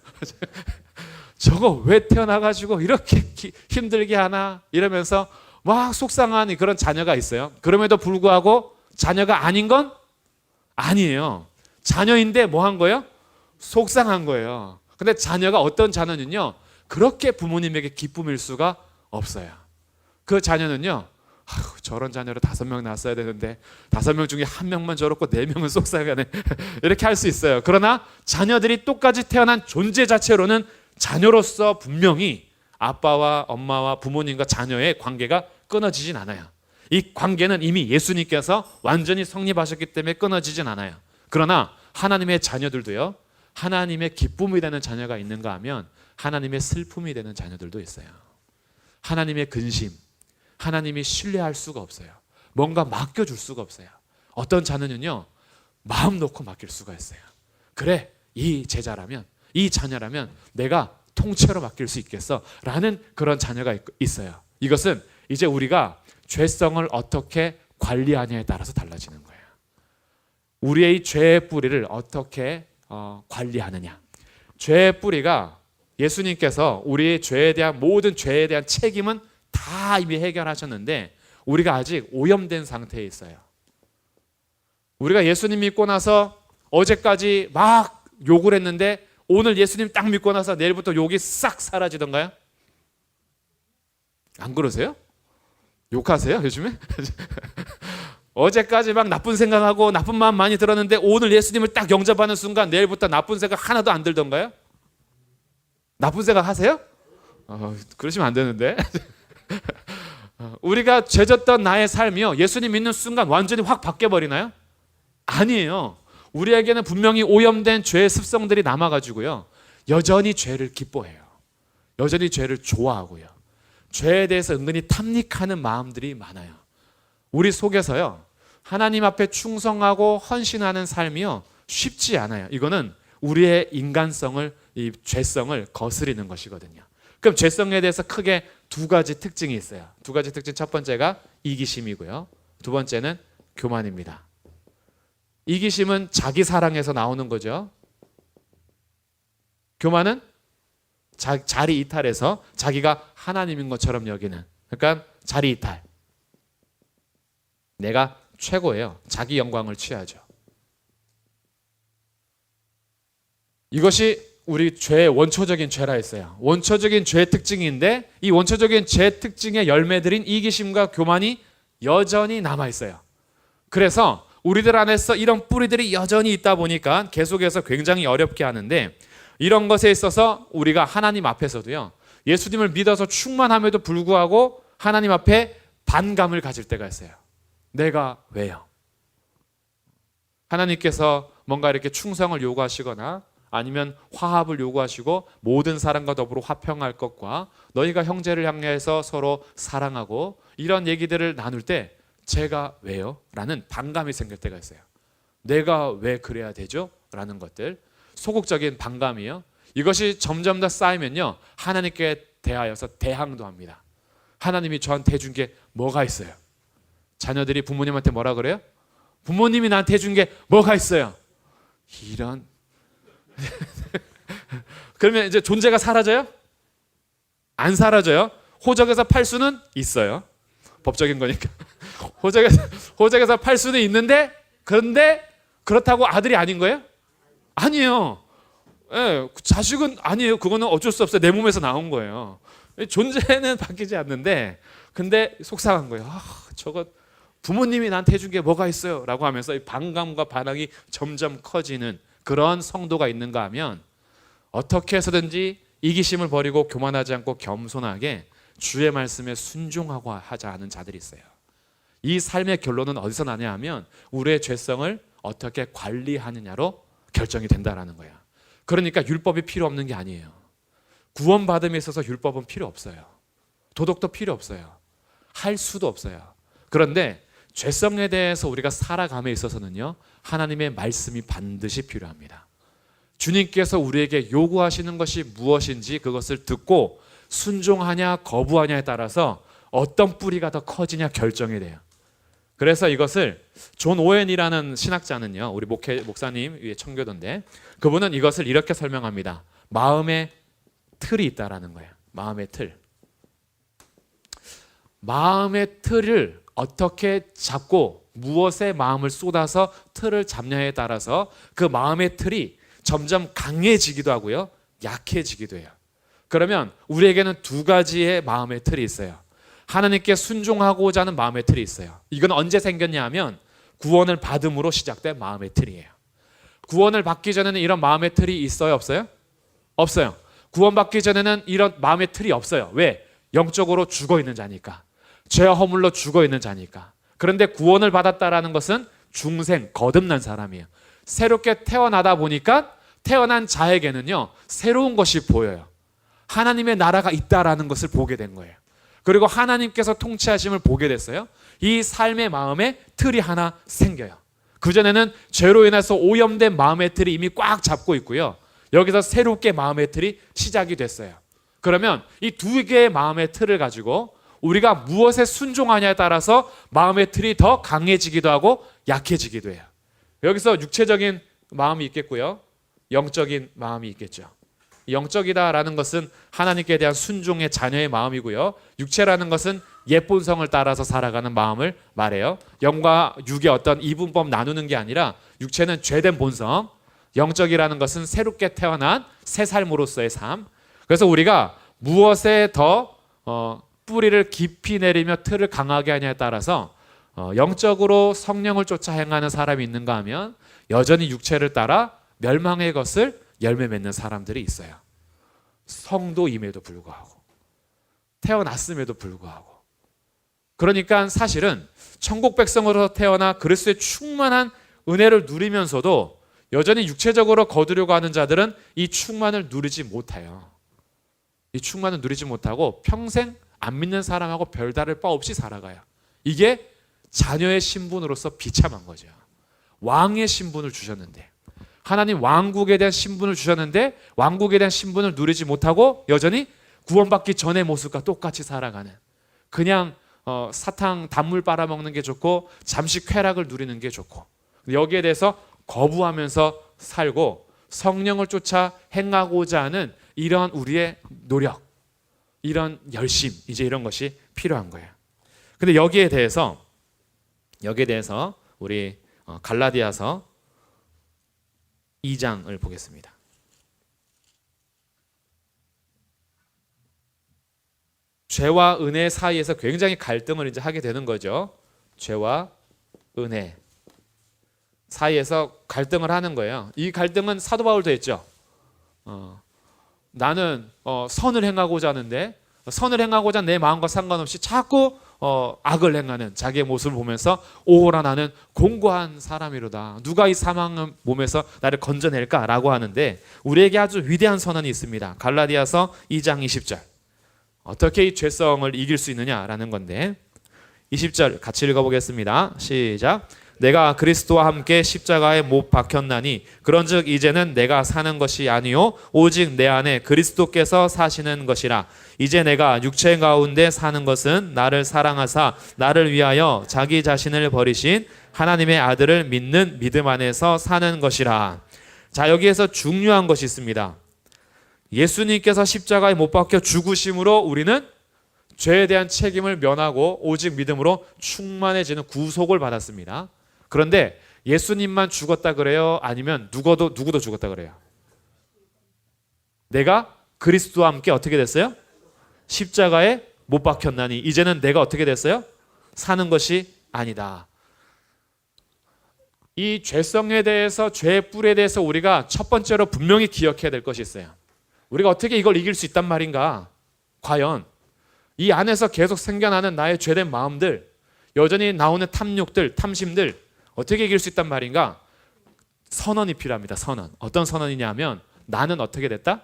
저거 왜 태어나가지고 이렇게 힘들게 하나 이러면서 막 속상한 그런 자녀가 있어요. 그럼에도 불구하고 자녀가 아닌 건 아니에요. 자녀인데 뭐 한 거예요? 속상한 거예요. 근데 자녀가 어떤 자녀는요, 그렇게 부모님에게 기쁨일 수가 없어요. 그 자녀는요, 저런 자녀를 5명 낳았어야 되는데 5명 중에 1명만 저렇고 4명은 속상하네. 이렇게 할 수 있어요. 그러나 자녀들이 똑같이 태어난 존재 자체로는 자녀로서 분명히 아빠와 엄마와 부모님과 자녀의 관계가 끊어지진 않아요. 이 관계는 이미 예수님께서 완전히 성립하셨기 때문에 끊어지진 않아요. 그러나 하나님의 자녀들도요, 하나님의 기쁨이 되는 자녀가 있는가 하면 하나님의 슬픔이 되는 자녀들도 있어요. 하나님의 근심, 하나님이 신뢰할 수가 없어요. 뭔가 맡겨줄 수가 없어요. 어떤 자녀는요, 마음 놓고 맡길 수가 있어요. 그래, 이 제자라면, 이 자녀라면 내가 통째로 맡길 수 있겠어 라는 그런 자녀가 있어요. 이것은 이제 우리가 죄성을 어떻게 관리하냐에 따라서 달라지는 거예요. 우리의 죄의 뿌리를 어떻게 관리하느냐. 죄의 뿌리가, 예수님께서 우리의 죄에 대한 모든 죄에 대한 책임은 다 이미 해결하셨는데 우리가 아직 오염된 상태에 있어요. 우리가 예수님 믿고 나서 어제까지 막 욕을 했는데 오늘 예수님 딱 믿고 나서 내일부터 욕이 싹 사라지던가요? 안 그러세요? 욕하세요 요즘에? 어제까지 막 나쁜 생각하고 나쁜 마음 많이 들었는데 오늘 예수님을 딱 영접하는 순간 내일부터 나쁜 생각 하나도 안 들던가요? 나쁜 생각 하세요? 그러시면 안 되는데. 우리가 죄졌던 나의 삶이요, 예수님 믿는 순간 완전히 확 바뀌어버리나요? 아니에요. 우리에게는 분명히 오염된 죄의 습성들이 남아가지고요, 여전히 죄를 기뻐해요. 여전히 죄를 좋아하고요, 죄에 대해서 은근히 탐닉하는 마음들이 많아요. 우리 속에서요, 하나님 앞에 충성하고 헌신하는 삶이요, 쉽지 않아요. 이거는 우리의 인간성을, 이 죄성을 거스리는 것이거든요. 그럼 죄성에 대해서 크게 두 가지 특징이 있어요. 두 가지 특징, 첫 번째가 이기심이고요, 두 번째는 교만입니다. 이기심은 자기 사랑에서 나오는 거죠. 교만은 자리 이탈해서 자기가 하나님인 것처럼 여기는, 그러니까 자리 이탈. 내가 최고예요. 자기 영광을 취하죠. 이것이 우리 죄의 원초적인 죄라 했어요. 원초적인 죄의 특징인데 이 원초적인 죄 특징의 열매들인 이기심과 교만이 여전히 남아 있어요. 그래서 우리들 안에서 이런 뿌리들이 여전히 있다 보니까 계속해서 굉장히 어렵게 하는데, 이런 것에 있어서 우리가 하나님 앞에서도요, 예수님을 믿어서 충만함에도 불구하고 하나님 앞에 반감을 가질 때가 있어요. 내가 왜요? 하나님께서 뭔가 이렇게 충성을 요구하시거나 아니면 화합을 요구하시고 모든 사람과 더불어 화평할 것과 너희가 형제를 향해서 서로 사랑하고 이런 얘기들을 나눌 때 제가 왜요? 라는 반감이 생길 때가 있어요. 내가 왜 그래야 되죠? 라는 것들, 소극적인 반감이요, 이것이 점점 더 쌓이면요, 하나님께 대하여서 대항도 합니다. 하나님이 저한테 해준 게 뭐가 있어요? 자녀들이 부모님한테 뭐라 그래요? 부모님이 나한테 해준 게 뭐가 있어요? 이런 그러면 이제 존재가 사라져요? 안 사라져요. 호적에서 팔 수는 있어요. 법적인 거니까. 호적에서 팔 수는 있는데, 그런데 그렇다고 아들이 아닌 거예요? 아니에요. 예, 자식은 아니에요. 그거는 어쩔 수 없어요. 내 몸에서 나온 거예요. 존재는 바뀌지 않는데, 근데 속상한 거예요. 저거 부모님이 나한테 해준 게 뭐가 있어요? 라고 하면서 이 반감과 반항이 점점 커지는 그런 성도가 있는가 하면, 어떻게 해서든지 이기심을 버리고 교만하지 않고 겸손하게 주의 말씀에 순종하고 하자 하는 자들이 있어요. 이 삶의 결론은 어디서 나냐 하면 우리의 죄성을 어떻게 관리하느냐로 결정이 된다라는 거야. 그러니까 율법이 필요 없는 게 아니에요. 구원받음에 있어서 율법은 필요 없어요. 도덕도 필요 없어요. 할 수도 없어요. 그런데 죄성에 대해서 우리가 살아감에 있어서는요, 하나님의 말씀이 반드시 필요합니다. 주님께서 우리에게 요구하시는 것이 무엇인지 그것을 듣고 순종하냐 거부하냐에 따라서 어떤 뿌리가 더 커지냐 결정이 돼요. 그래서 이것을 존 오웬이라는 신학자는요, 우리 목사님 위에 청교도인데, 그분은 이것을 이렇게 설명합니다. 마음의 틀이 있다라는 거예요. 마음의 틀. 마음의 틀을 어떻게 잡고 무엇에 마음을 쏟아서 틀을 잡냐에 따라서 그 마음의 틀이 점점 강해지기도 하고요, 약해지기도 해요. 그러면 우리에게는 두 가지의 마음의 틀이 있어요. 하나님께 순종하고자 하는 마음의 틀이 있어요. 이건 언제 생겼냐 하면 구원을 받음으로 시작된 마음의 틀이에요. 구원을 받기 전에는 이런 마음의 틀이 있어요, 없어요? 없어요. 구원받기 전에는 이런 마음의 틀이 없어요. 왜? 영적으로 죽어 있는 자니까. 죄와 허물로 죽어 있는 자니까. 그런데 구원을 받았다라는 것은 중생, 거듭난 사람이에요. 새롭게 태어나다 보니까 태어난 자에게는요, 새로운 것이 보여요. 하나님의 나라가 있다라는 것을 보게 된 거예요. 그리고 하나님께서 통치하심을 보게 됐어요. 이 삶의 마음에 틀이 하나 생겨요. 그전에는 죄로 인해서 오염된 마음의 틀이 이미 꽉 잡고 있고요, 여기서 새롭게 마음의 틀이 시작이 됐어요. 그러면 이 두 개의 마음의 틀을 가지고 우리가 무엇에 순종하냐에 따라서 마음의 틀이 더 강해지기도 하고 약해지기도 해요. 여기서 육체적인 마음이 있겠고요, 영적인 마음이 있겠죠. 영적이다라는 것은 하나님께 대한 순종의 자녀의 마음이고요, 육체라는 것은 옛 본성을 따라서 살아가는 마음을 말해요. 영과 육의 어떤 이분법 나누는 게 아니라 육체는 죄된 본성, 영적이라는 것은 새롭게 태어난 새 삶으로서의 삶. 그래서 우리가 무엇에 더 뿌리를 깊이 내리며 틀을 강하게 하냐에 따라서 영적으로 성령을 쫓아 행하는 사람이 있는가 하면 여전히 육체를 따라 멸망의 것을 열매 맺는 사람들이 있어요. 성도임에도 불구하고, 태어났음에도 불구하고. 그러니까 사실은 천국 백성으로 태어나 그리스도의 충만한 은혜를 누리면서도 여전히 육체적으로 거두려고 하는 자들은 이 충만을 누리지 못해요. 이 충만을 누리지 못하고 평생 안 믿는 사람하고 별다를 바 없이 살아가요. 이게 자녀의 신분으로서 비참한 거죠. 왕의 신분을 주셨는데, 하나님 왕국에 대한 신분을 주셨는데 왕국에 대한 신분을 누리지 못하고 여전히 구원받기 전의 모습과 똑같이 살아가는, 그냥 사탕 단물 빨아먹는 게 좋고 잠시 쾌락을 누리는 게 좋고, 여기에 대해서 거부하면서 살고 성령을 쫓아 행하고자 하는 이러한 우리의 노력, 이런 열심, 이제 이런 것이 필요한 거예요. 근데 여기에 대해서 우리 갈라디아서 2장을 보겠습니다. 죄와 은혜 사이에서 굉장히 갈등을 이제 하게 되는 거죠. 죄와 은혜 사이에서 갈등을 하는 거예요. 이 갈등은 사도 바울도 했죠. 나는 선을 행하고자 하는데 선을 행하고자 내 마음과 상관없이 자꾸 악을 행하는 자기의 모습을 보면서 오호라 나는 공고한 사람이로다. 누가 이 사망의 몸에서 나를 건져낼까라고 하는데 우리에게 아주 위대한 선언이 있습니다. 갈라디아서 2장 20절. 어떻게 이 죄성을 이길 수 있느냐라는 건데 20절 같이 읽어보겠습니다. 시작. 내가 그리스도와 함께 십자가에 못 박혔나니 그런즉 이제는 내가 사는 것이 아니요 오직 내 안에 그리스도께서 사시는 것이라. 이제 내가 육체 가운데 사는 것은 나를 사랑하사 나를 위하여 자기 자신을 버리신 하나님의 아들을 믿는 믿음 안에서 사는 것이라. 자, 여기에서 중요한 것이 있습니다. 예수님께서 십자가에 못 박혀 죽으심으로 우리는 죄에 대한 책임을 면하고 오직 믿음으로 충만해지는 구속을 받았습니다. 그런데 예수님만 죽었다 그래요? 아니면 누구도 죽었다 그래요? 내가 그리스도와 함께 어떻게 됐어요? 십자가에 못 박혔나니 이제는 내가 어떻게 됐어요? 사는 것이 아니다. 이 죄성에 대해서, 죄의 뿔에 대해서 우리가 첫 번째로 분명히 기억해야 될 것이 있어요. 우리가 어떻게 이걸 이길 수 있단 말인가? 과연 이 안에서 계속 생겨나는 나의 죄된 마음들, 여전히 나오는 탐욕들, 탐심들 어떻게 이길 수 있단 말인가? 선언이 필요합니다. 선언. 어떤 선언이냐 하면 나는 어떻게 됐다?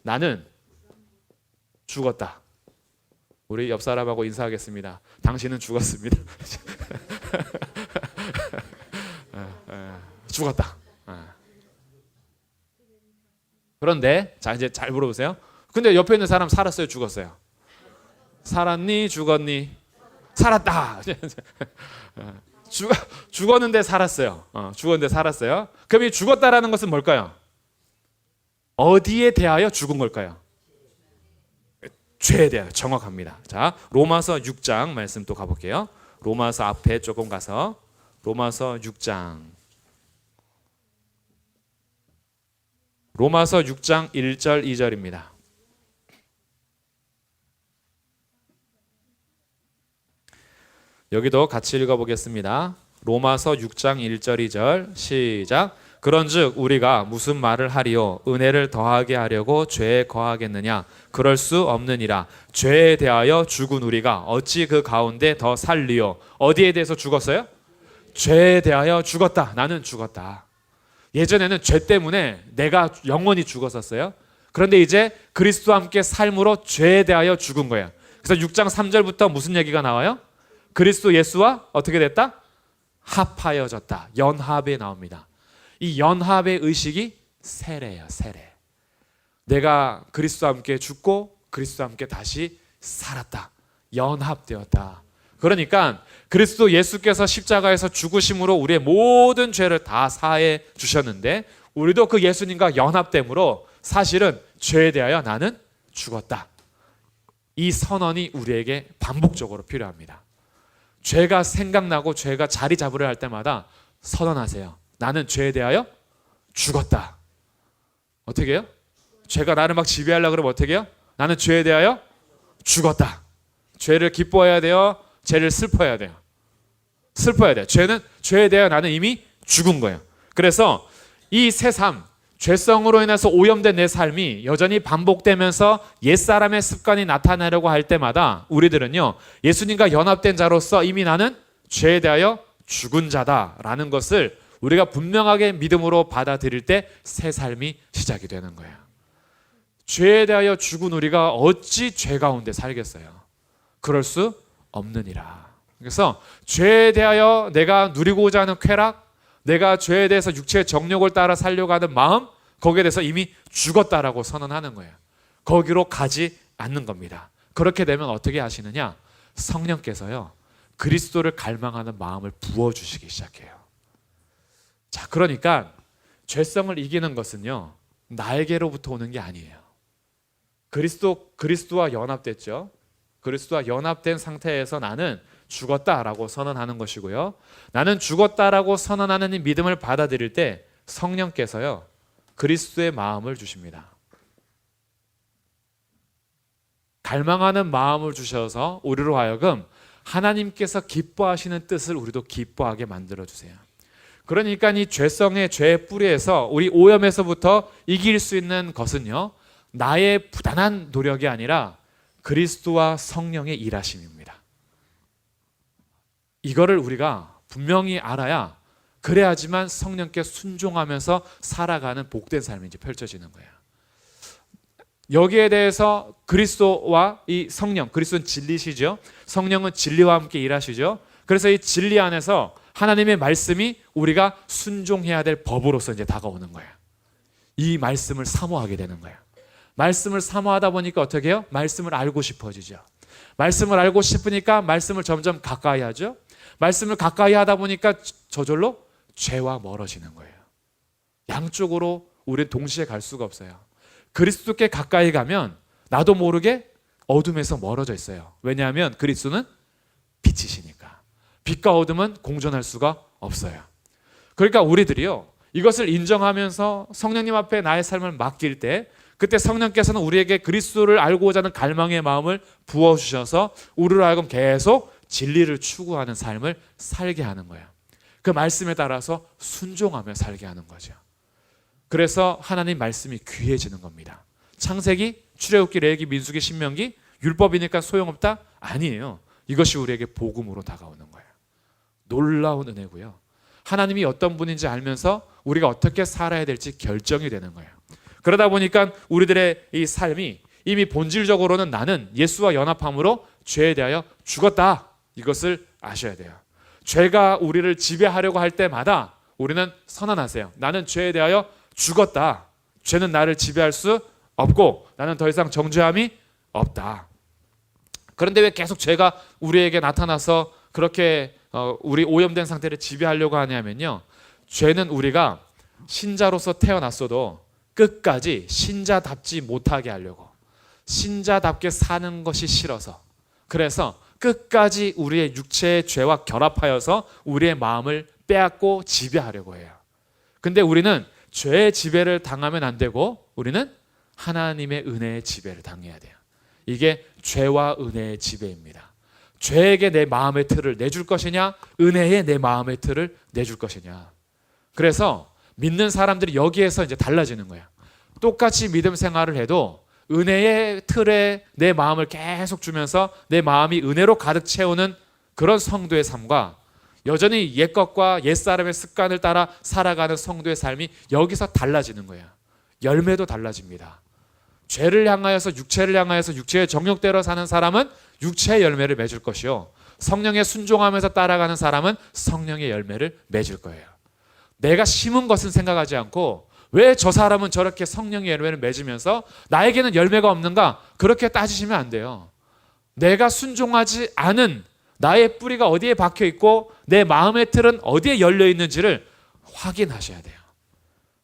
나는 죽었다. 우리 옆 사람하고 인사하겠습니다. 당신은 죽었습니다. 죽었다. 그런데 자 이제 잘 물어보세요. 근데 옆에 있는 사람 살았어요, 죽었어요? 살았니, 죽었니? 살았다. 죽었는데 살았어요. 죽었는데 살았어요. 그럼 이 죽었다라는 것은 뭘까요? 어디에 대하여 죽은 걸까요? 죄에 대하여. 정확합니다. 자, 로마서 6장 말씀 또 가볼게요. 로마서 앞에 조금 가서 로마서 6장 1절 2절입니다. 여기도 같이 읽어보겠습니다. 로마서 6장 1절 2절 시작. 그런즉 우리가 무슨 말을 하리요? 은혜를 더하게 하려고 죄에 거하겠느냐? 그럴 수 없느니라. 죄에 대하여 죽은 우리가 어찌 그 가운데 더 살리요? 어디에 대해서 죽었어요? 죄에 대하여 죽었다. 나는 죽었다. 예전에는 죄 때문에 내가 영원히 죽었었어요. 그런데 이제 그리스도와 함께 삶으로 죄에 대하여 죽은 거예요. 그래서 6장 3절부터 무슨 얘기가 나와요? 그리스도 예수와 어떻게 됐다? 합하여졌다. 연합에 나옵니다. 이 연합의 의식이 세례예요. 세례. 내가 그리스도와 함께 죽고 그리스도와 함께 다시 살았다. 연합되었다. 그러니까 그리스도 예수께서 십자가에서 죽으심으로 우리의 모든 죄를 다 사해 주셨는데 우리도 그 예수님과 연합됨으로 사실은 죄에 대하여 나는 죽었다. 이 선언이 우리에게 반복적으로 필요합니다. 죄가 생각나고 죄가 자리 잡으려 할 때마다 선언하세요. 나는 죄에 대하여 죽었다. 어떻게 해요? 죄가 나를 막 지배하려고 그러면 어떻게 해요? 나는 죄에 대하여 죽었다. 죄를 기뻐해야 돼요? 죄를 슬퍼해야 돼요? 슬퍼해야 돼요. 죄에 대하여 나는 이미 죽은 거예요. 그래서 이 새 삶, 죄성으로 인해서 오염된 내 삶이 여전히 반복되면서 옛사람의 습관이 나타나려고 할 때마다 우리들은요, 예수님과 연합된 자로서 이미 나는 죄에 대하여 죽은 자다라는 것을 우리가 분명하게 믿음으로 받아들일 때 새 삶이 시작이 되는 거예요. 죄에 대하여 죽은 우리가 어찌 죄 가운데 살겠어요? 그럴 수 없느니라. 그래서 죄에 대하여 내가 누리고자 하는 쾌락, 내가 죄에 대해서 육체의 정욕을 따라 살려고 하는 마음, 거기에 대해서 이미 죽었다라고 선언하는 거예요. 거기로 가지 않는 겁니다. 그렇게 되면 어떻게 하시느냐? 성령께서요, 그리스도를 갈망하는 마음을 부어주시기 시작해요. 자, 그러니까 죄성을 이기는 것은요, 나에게로부터 오는 게 아니에요. 그리스도와 연합됐죠. 그리스도와 연합된 상태에서 나는 죽었다라고 선언하는 것이고요. 나는 죽었다라고 선언하는 이 믿음을 받아들일 때 성령께서요, 그리스도의 마음을 주십니다. 갈망하는 마음을 주셔서 우리로 하여금 하나님께서 기뻐하시는 뜻을 우리도 기뻐하게 만들어 주세요. 그러니까 이 죄성의 죄의 뿌리에서 우리 오염에서부터 이길 수 있는 것은요, 나의 부단한 노력이 아니라 그리스도와 성령의 일하심입니다. 이거를 우리가 분명히 알아야, 그래야지만 성령께 순종하면서 살아가는 복된 삶이 이제 펼쳐지는 거예요. 여기에 대해서 그리스도와 이 성령, 그리스도는 진리시죠. 성령은 진리와 함께 일하시죠. 그래서 이 진리 안에서 하나님의 말씀이 우리가 순종해야 될 법으로서 이제 다가오는 거예요. 이 말씀을 사모하게 되는 거예요. 말씀을 사모하다 보니까 어떻게 해요? 말씀을 알고 싶어지죠. 말씀을 알고 싶으니까 말씀을 점점 가까이 하죠. 말씀을 가까이 하다 보니까 저절로 죄와 멀어지는 거예요. 양쪽으로 우리는 동시에 갈 수가 없어요. 그리스도께 가까이 가면 나도 모르게 어둠에서 멀어져 있어요. 왜냐하면 그리스도는 빛이시니까. 빛과 어둠은 공존할 수가 없어요. 그러니까 우리들이요, 이것을 인정하면서 성령님 앞에 나의 삶을 맡길 때, 그때 성령께서는 우리에게 그리스도를 알고자 하는 갈망의 마음을 부어주셔서 우리로 하여금 계속 진리를 추구하는 삶을 살게 하는 거예요. 그 말씀에 따라서 순종하며 살게 하는 거죠. 그래서 하나님 말씀이 귀해지는 겁니다. 창세기, 출애굽기, 레위기, 민수기, 신명기, 율법이니까 소용없다? 아니에요. 이것이 우리에게 복음으로 다가오는 거예요. 놀라운 은혜고요. 하나님이 어떤 분인지 알면서 우리가 어떻게 살아야 될지 결정이 되는 거예요. 그러다 보니까 우리들의 이 삶이 이미 본질적으로는 나는 예수와 연합함으로 죄에 대하여 죽었다. 이것을 아셔야 돼요. 죄가 우리를 지배하려고 할 때마다 우리는 선언하세요. 나는 죄에 대하여 죽었다. 죄는 나를 지배할 수 없고 나는 더 이상 정죄함이 없다. 그런데 왜 계속 죄가 우리에게 나타나서 그렇게 우리 오염된 상태를 지배하려고 하냐면요, 죄는 우리가 신자로서 태어났어도 끝까지 신자답지 못하게 하려고, 신자답게 사는 것이 싫어서, 그래서 끝까지 우리의 육체의 죄와 결합하여서 우리의 마음을 빼앗고 지배하려고 해요. 근데 우리는 죄의 지배를 당하면 안 되고 우리는 하나님의 은혜의 지배를 당해야 돼요. 이게 죄와 은혜의 지배입니다. 죄에게 내 마음의 틀을 내줄 것이냐, 은혜에 내 마음의 틀을 내줄 것이냐. 그래서 믿는 사람들이 여기에서 이제 달라지는 거예요. 똑같이 믿음 생활을 해도 은혜의 틀에 내 마음을 계속 주면서 내 마음이 은혜로 가득 채우는 그런 성도의 삶과 여전히 옛것과 옛사람의 습관을 따라 살아가는 성도의 삶이 여기서 달라지는 거예요. 열매도 달라집니다. 죄를 향하여서 육체를 향하여서 육체의 정욕대로 사는 사람은 육체의 열매를 맺을 것이요, 성령에 순종하면서 따라가는 사람은 성령의 열매를 맺을 거예요. 내가 심은 것은 생각하지 않고 왜 저 사람은 저렇게 성령의 열매를 맺으면서 나에게는 열매가 없는가, 그렇게 따지시면 안 돼요. 내가 순종하지 않은 나의 뿌리가 어디에 박혀 있고 내 마음의 틀은 어디에 열려 있는지를 확인하셔야 돼요.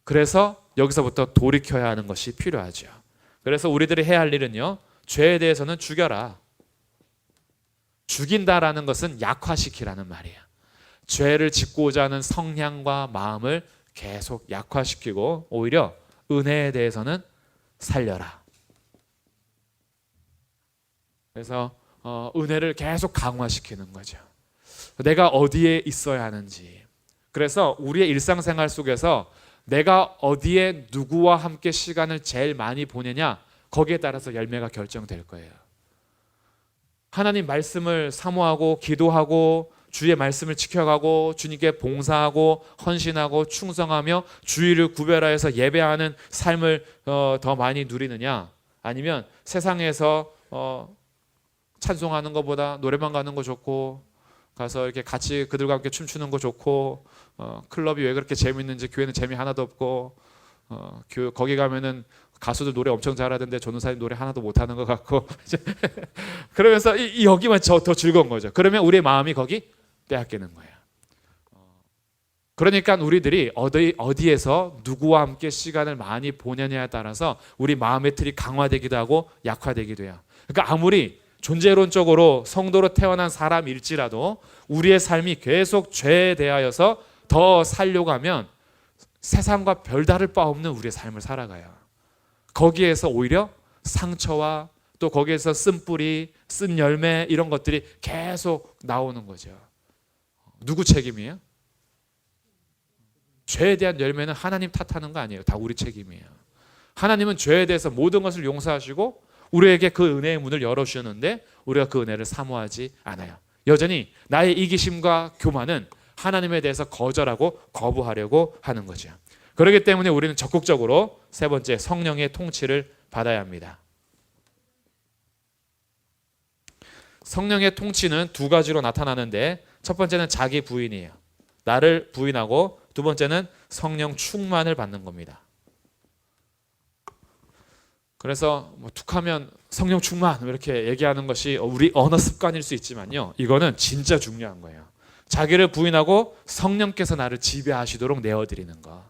그래서 여기서부터 돌이켜야 하는 것이 필요하죠. 그래서 우리들이 해야 할 일은요, 죄에 대해서는 죽여라. 죽인다라는 것은 약화시키라는 말이에요. 죄를 짓고자 하는 성향과 마음을 계속 약화시키고 오히려 은혜에 대해서는 살려라. 그래서 은혜를 계속 강화시키는 거죠. 내가 어디에 있어야 하는지. 그래서 우리의 일상생활 속에서 내가 어디에 누구와 함께 시간을 제일 많이 보내냐, 거기에 따라서 열매가 결정될 거예요. 하나님 말씀을 사모하고 기도하고 주의 말씀을 지켜가고 주님께 봉사하고 헌신하고 충성하며 주의를 구별하여서 예배하는 삶을 더 많이 누리느냐, 아니면 세상에서 찬송하는 것보다 노래방 가는 거 좋고 가서 이렇게 같이 그들과 함께 춤추는 거 좋고 클럽이 왜 그렇게 재밌는지 교회는 재미 하나도 없고 거기 가면은 가수들 노래 엄청 잘하던데 전도사님 노래 하나도 못하는 것 같고 그러면서 여기만 더 즐거운 거죠. 그러면 우리의 마음이 거기 빼앗기는 거예요. 그러니까 우리들이 어디에서 누구와 함께 시간을 많이 보내냐에 따라서 우리 마음의 틀이 강화되기도 하고 약화되기도 해요. 그러니까 아무리 존재론적으로 성도로 태어난 사람일지라도 우리의 삶이 계속 죄에 대하여서 더 살려고 하면 세상과 별다를 바 없는 우리의 삶을 살아가요. 거기에서 오히려 상처와 또 거기에서 쓴 뿌리, 쓴 열매 이런 것들이 계속 나오는 거죠. 누구 책임이에요? 죄에 대한 열매는 하나님 탓하는 거 아니에요. 다 우리 책임이에요. 하나님은 죄에 대해서 모든 것을 용서하시고 우리에게 그 은혜의 문을 열어주셨는데 우리가 그 은혜를 사모하지 않아요. 여전히 나의 이기심과 교만은 하나님에 대해서 거절하고 거부하려고 하는 거죠. 그렇기 때문에 우리는 적극적으로 세 번째, 성령의 통치를 받아야 합니다. 성령의 통치는 두 가지로 나타나는데 첫 번째는 자기 부인이에요. 나를 부인하고 두 번째는 성령 충만을 받는 겁니다. 그래서 툭하면 성령 충만 이렇게 얘기하는 것이 우리 언어 습관일 수 있지만요, 이거는 진짜 중요한 거예요. 자기를 부인하고 성령께서 나를 지배하시도록 내어드리는 거.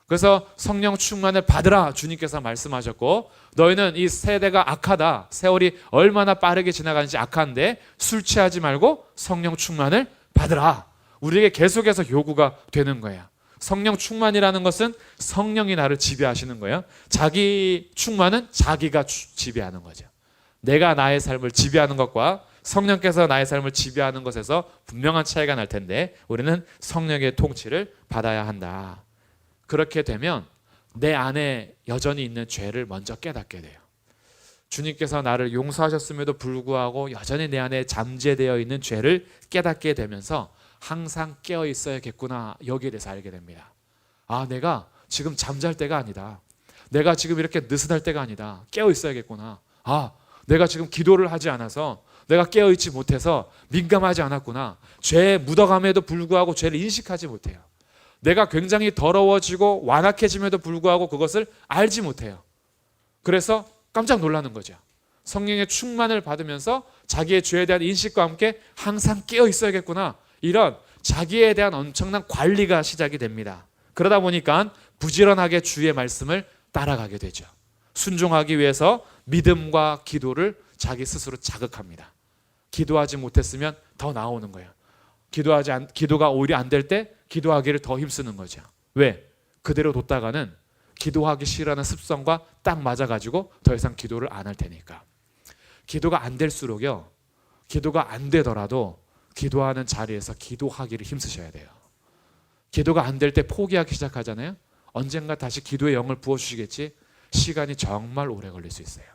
그래서 성령 충만을 받으라 주님께서 말씀하셨고, 너희는 이 세대가 악하다, 세월이 얼마나 빠르게 지나가는지 악한데 술 취하지 말고 성령 충만을 받으라, 우리에게 계속해서 요구가 되는 거예요. 성령 충만이라는 것은 성령이 나를 지배하시는 거예요. 자기 충만은 자기가 지배하는 거죠. 내가 나의 삶을 지배하는 것과 성령께서 나의 삶을 지배하는 것에서 분명한 차이가 날 텐데 우리는 성령의 통치를 받아야 한다. 그렇게 되면 내 안에 여전히 있는 죄를 먼저 깨닫게 돼요. 주님께서 나를 용서하셨음에도 불구하고 여전히 내 안에 잠재되어 있는 죄를 깨닫게 되면서 항상 깨어 있어야겠구나, 여기에 대해서 알게 됩니다. 아, 내가 지금 잠잘 때가 아니다. 내가 지금 이렇게 느슨할 때가 아니다. 깨어 있어야겠구나. 아, 내가 지금 기도를 하지 않아서, 내가 깨어 있지 못해서 민감하지 않았구나. 죄에 묻어감에도 불구하고 죄를 인식하지 못해요. 내가 굉장히 더러워지고 완악해짐에도 불구하고 그것을 알지 못해요. 그래서 깜짝 놀라는 거죠. 성령의 충만을 받으면서 자기의 죄에 대한 인식과 함께 항상 깨어 있어야겠구나, 이런 자기에 대한 엄청난 관리가 시작이 됩니다. 그러다 보니까 부지런하게 주의 말씀을 따라가게 되죠. 순종하기 위해서 믿음과 기도를 자기 스스로 자극합니다. 기도하지 못했으면 더 나오는 거예요. 기도가 오히려 안 될 때 기도하기를 더 힘쓰는 거죠. 왜? 그대로 뒀다가는 기도하기 싫어하는 습성과 딱 맞아가지고 더 이상 기도를 안 할 테니까. 기도가 안 될수록요, 기도가 안 되더라도 기도하는 자리에서 기도하기를 힘쓰셔야 돼요. 기도가 안 될 때 포기하기 시작하잖아요. 언젠가 다시 기도의 영을 부어주시겠지? 시간이 정말 오래 걸릴 수 있어요.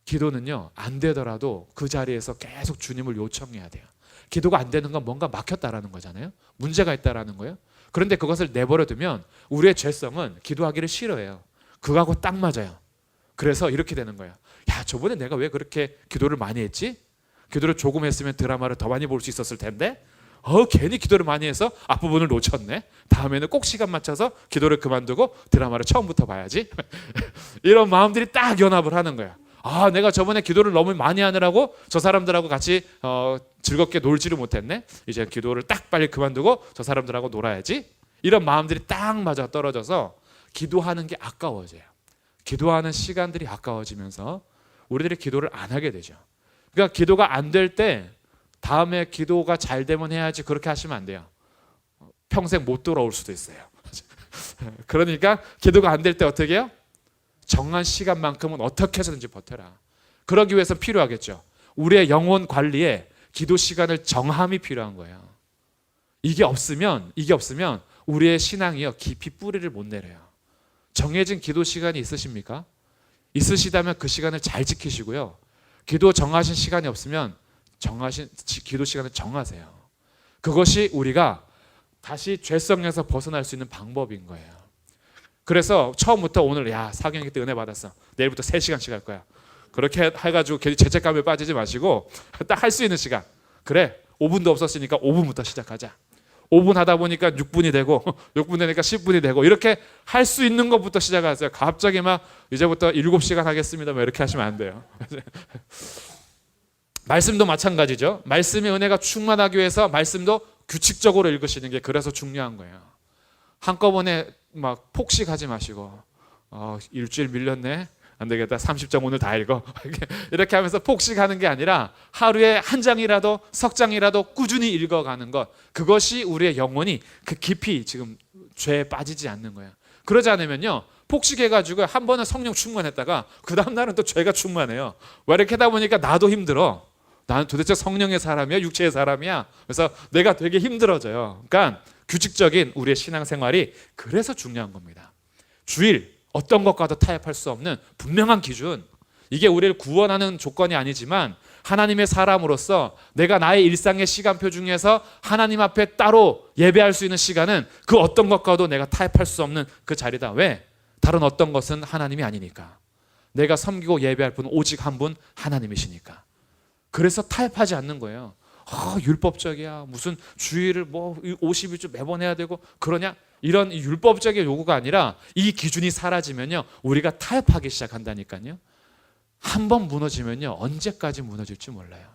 기도는요, 안 되더라도 그 자리에서 계속 주님을 요청해야 돼요. 기도가 안 되는 건 뭔가 막혔다라는 거잖아요. 문제가 있다라는 거예요. 그런데 그것을 내버려두면 우리의 죄성은 기도하기를 싫어해요. 그거하고 딱 맞아요. 그래서 이렇게 되는 거예요. 야, 저번에 내가 왜 그렇게 기도를 많이 했지? 기도를 조금 했으면 드라마를 더 많이 볼 수 있었을 텐데 괜히 기도를 많이 해서 앞부분을 놓쳤네. 다음에는 꼭 시간 맞춰서 기도를 그만두고 드라마를 처음부터 봐야지. 이런 마음들이 딱 연합을 하는 거야. 아, 내가 저번에 기도를 너무 많이 하느라고 저 사람들하고 같이 즐겁게 놀지를 못했네. 이제 기도를 딱 빨리 그만두고 저 사람들하고 놀아야지. 이런 마음들이 딱 맞아 떨어져서 기도하는 게 아까워져요. 기도하는 시간들이 아까워지면서 우리들이 기도를 안 하게 되죠. 그러니까 기도가 안 될 때 다음에 기도가 잘 되면 해야지, 그렇게 하시면 안 돼요. 평생 못 돌아올 수도 있어요. 그러니까 기도가 안 될 때 어떻게 해요? 정한 시간만큼은 어떻게 해서든지 버텨라. 그러기 위해서 필요하겠죠. 우리의 영혼 관리에 기도 시간을 정함이 필요한 거예요. 이게 없으면 우리의 신앙이요 깊이 뿌리를 못 내려요. 정해진 기도 시간이 있으십니까? 있으시다면 그 시간을 잘 지키시고요. 기도 정하신 시간이 없으면 기도 시간을 정하세요. 그것이 우리가 다시 죄성에서 벗어날 수 있는 방법인 거예요. 그래서 처음부터 오늘 사경기 때 은혜 받았어. 내일부터 3시간씩 할 거야. 그렇게 해가지고 괜히 죄책감에 빠지지 마시고 딱 할 수 있는 시간. 그래 5분도 없었으니까 5분부터 시작하자. 5분 하다 보니까 6분이 되고 6분 되니까 10분이 되고 이렇게 할 수 있는 것부터 시작하세요. 갑자기 막 이제부터 7시간 하겠습니다. 이렇게 하시면 안 돼요. 말씀도 마찬가지죠. 말씀의 은혜가 충만하기 위해서 말씀도 규칙적으로 읽으시는 게 그래서 중요한 거예요. 한꺼번에 막 폭식하지 마시고 일주일 밀렸네. 안 되겠다. 30장 오늘 다 읽어. 이렇게 하면서 폭식하는 게 아니라 하루에 한 장이라도 석 장이라도 꾸준히 읽어가는 것. 그것이 우리의 영혼이 그 깊이 지금 죄에 빠지지 않는 거예요. 그러지 않으면요. 폭식해가지고 한 번은 성령 충만했다가 그 다음 날은 또 죄가 충만해요. 왜 이렇게 하다 보니까 나도 힘들어. 나는 도대체 성령의 사람이야? 육체의 사람이야? 그래서 내가 되게 힘들어져요. 그러니까 규칙적인 우리의 신앙생활이 그래서 중요한 겁니다. 주일 어떤 것과도 타협할 수 없는 분명한 기준. 이게 우리를 구원하는 조건이 아니지만 하나님의 사람으로서 내가 나의 일상의 시간표 중에서 하나님 앞에 따로 예배할 수 있는 시간은 그 어떤 것과도 내가 타협할 수 없는 그 자리다. 왜? 다른 어떤 것은 하나님이 아니니까. 내가 섬기고 예배할 분은 오직 한 분 하나님이시니까. 그래서 타협하지 않는 거예요. 율법적이야. 무슨 주일을 50일주 매번 해야 되고 그러냐? 이런 율법적인 요구가 아니라 이 기준이 사라지면요. 우리가 타협하기 시작한다니까요. 한 번 무너지면요. 언제까지 무너질지 몰라요.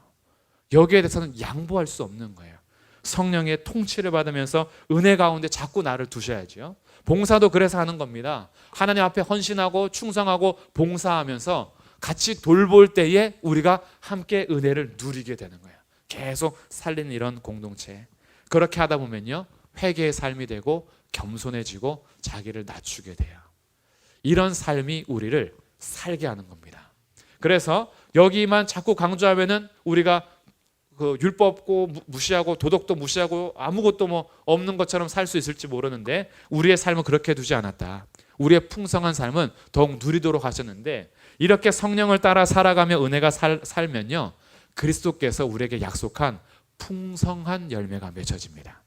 여기에 대해서는 양보할 수 없는 거예요. 성령의 통치를 받으면서 은혜 가운데 자꾸 나를 두셔야죠. 봉사도 그래서 하는 겁니다. 하나님 앞에 헌신하고 충성하고 봉사하면서 같이 돌볼 때에 우리가 함께 은혜를 누리게 되는 거예요. 계속 살리는 이런 공동체. 그렇게 하다 보면요. 회개의 삶이 되고 겸손해지고 자기를 낮추게 돼요. 이런 삶이 우리를 살게 하는 겁니다. 그래서 여기만 자꾸 강조하면은 우리가 그 율법고 무시하고 도덕도 무시하고 아무것도 없는 것처럼 살 수 있을지 모르는데 우리의 삶은 그렇게 두지 않았다. 우리의 풍성한 삶은 더욱 누리도록 하셨는데 이렇게 성령을 따라 살아가며 은혜가 살면요. 그리스도께서 우리에게 약속한 풍성한 열매가 맺어집니다.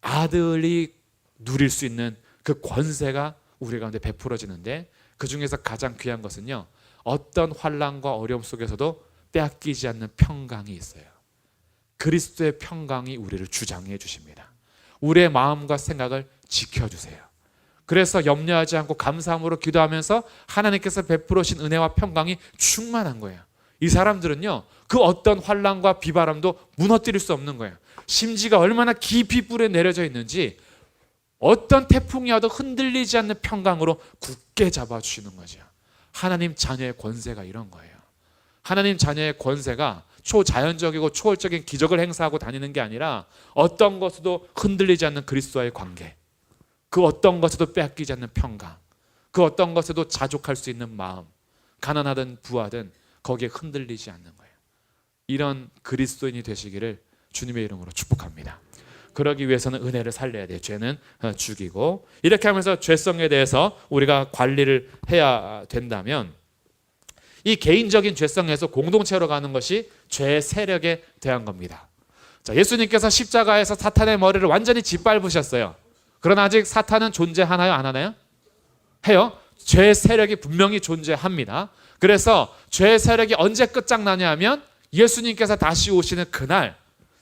아들이 누릴 수 있는 그 권세가 우리 가운데 베풀어지는데 그 중에서 가장 귀한 것은요. 어떤 환난과 어려움 속에서도 빼앗기지 않는 평강이 있어요. 그리스도의 평강이 우리를 주장해 주십니다. 우리의 마음과 생각을 지켜주세요. 그래서 염려하지 않고 감사함으로 기도하면서 하나님께서 베풀어신 은혜와 평강이 충만한 거예요. 이 사람들은요. 그 어떤 환난과 비바람도 무너뜨릴 수 없는 거예요. 심지가 얼마나 깊이 뿌려 내려져 있는지 어떤 태풍이 와도 흔들리지 않는 평강으로 굳게 잡아주시는 거죠. 하나님 자녀의 권세가 이런 거예요. 하나님 자녀의 권세가 초자연적이고 초월적인 기적을 행사하고 다니는 게 아니라 어떤 것에도 흔들리지 않는 그리스도와의 관계, 그 어떤 것에도 빼앗기지 않는 평강, 그 어떤 것에도 자족할 수 있는 마음, 가난하든 부하든 거기에 흔들리지 않는 거예요. 이런 그리스도인이 되시기를 주님의 이름으로 축복합니다. 그러기 위해서는 은혜를 살려야 돼요. 죄는 죽이고. 이렇게 하면서 죄성에 대해서 우리가 관리를 해야 된다면 이 개인적인 죄성에서 공동체로 가는 것이 죄의 세력에 대한 겁니다. 자, 예수님께서 십자가에서 사탄의 머리를 완전히 짓밟으셨어요. 그러나 아직 사탄은 존재하나요? 안 하나요? 해요. 죄의 세력이 분명히 존재합니다. 그래서 죄의 세력이 언제 끝장나냐 하면 예수님께서 다시 오시는 그날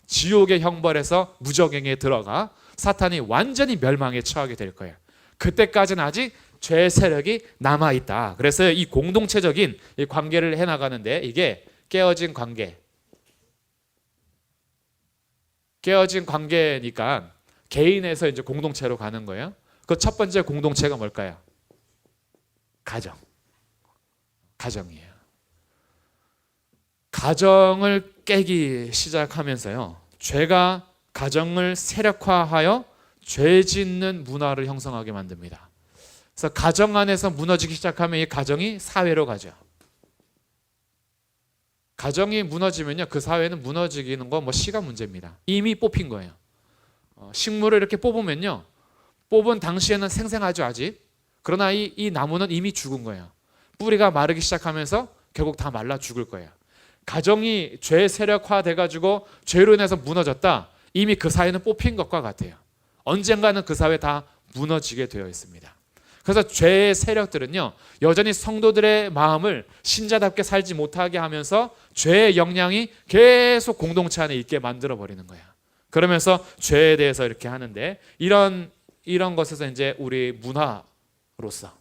지옥의 형벌에서 무저갱에 들어가 사탄이 완전히 멸망에 처하게 될 거예요. 그때까지는 아직 죄의 세력이 남아있다. 그래서 이 공동체적인 이 관계를 해나가는데 이게 깨어진 관계니까 개인에서 이제 공동체로 가는 거예요. 그 첫 번째 공동체가 뭘까요? 가정이에요. 가정을 깨기 시작하면서요. 죄가 가정을 세력화하여 죄 짓는 문화를 형성하게 만듭니다. 그래서 가정 안에서 무너지기 시작하면 이 가정이 사회로 가죠. 가정이 무너지면요, 그 사회는 무너지는 건 뭐 시간 문제입니다. 이미 뽑힌 거예요. 식물을 이렇게 뽑으면요, 뽑은 당시에는 생생하죠 아직. 그러나 이 나무는 이미 죽은 거예요. 뿌리가 마르기 시작하면서 결국 다 말라 죽을 거예요. 가정이 죄 세력화 돼가지고 죄로 인해서 무너졌다. 이미 그 사회는 뽑힌 것과 같아요. 언젠가는 그 사회 다 무너지게 되어 있습니다. 그래서 죄의 세력들은요, 여전히 성도들의 마음을 신자답게 살지 못하게 하면서 죄의 영향이 계속 공동체 안에 있게 만들어 버리는 거예요. 그러면서 죄에 대해서 이렇게 하는데, 이런 것에서 이제 우리 문화로서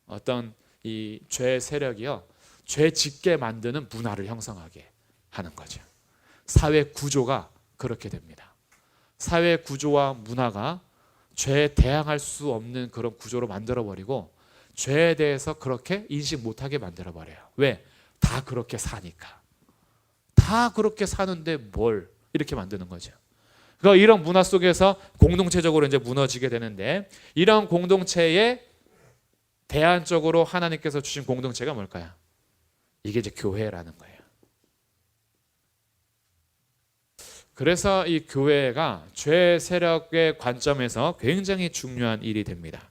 어떤 이 죄의 세력이요, 죄 짓게 만드는 문화를 형성하게 하는 거죠. 사회 구조가 그렇게 됩니다. 사회 구조와 문화가 죄에 대항할 수 없는 그런 구조로 만들어버리고, 죄에 대해서 그렇게 인식 못하게 만들어버려요. 왜? 다 그렇게 사니까. 다 그렇게 사는데 뭘 이렇게 만드는 거죠. 그러니까 이런 문화 속에서 공동체적으로 이제 무너지게 되는데, 이런 공동체에 대안적으로 하나님께서 주신 공동체가 뭘까요? 이게 이제 교회라는 거예요. 그래서 이 교회가 죄 세력의 관점에서 굉장히 중요한 일이 됩니다.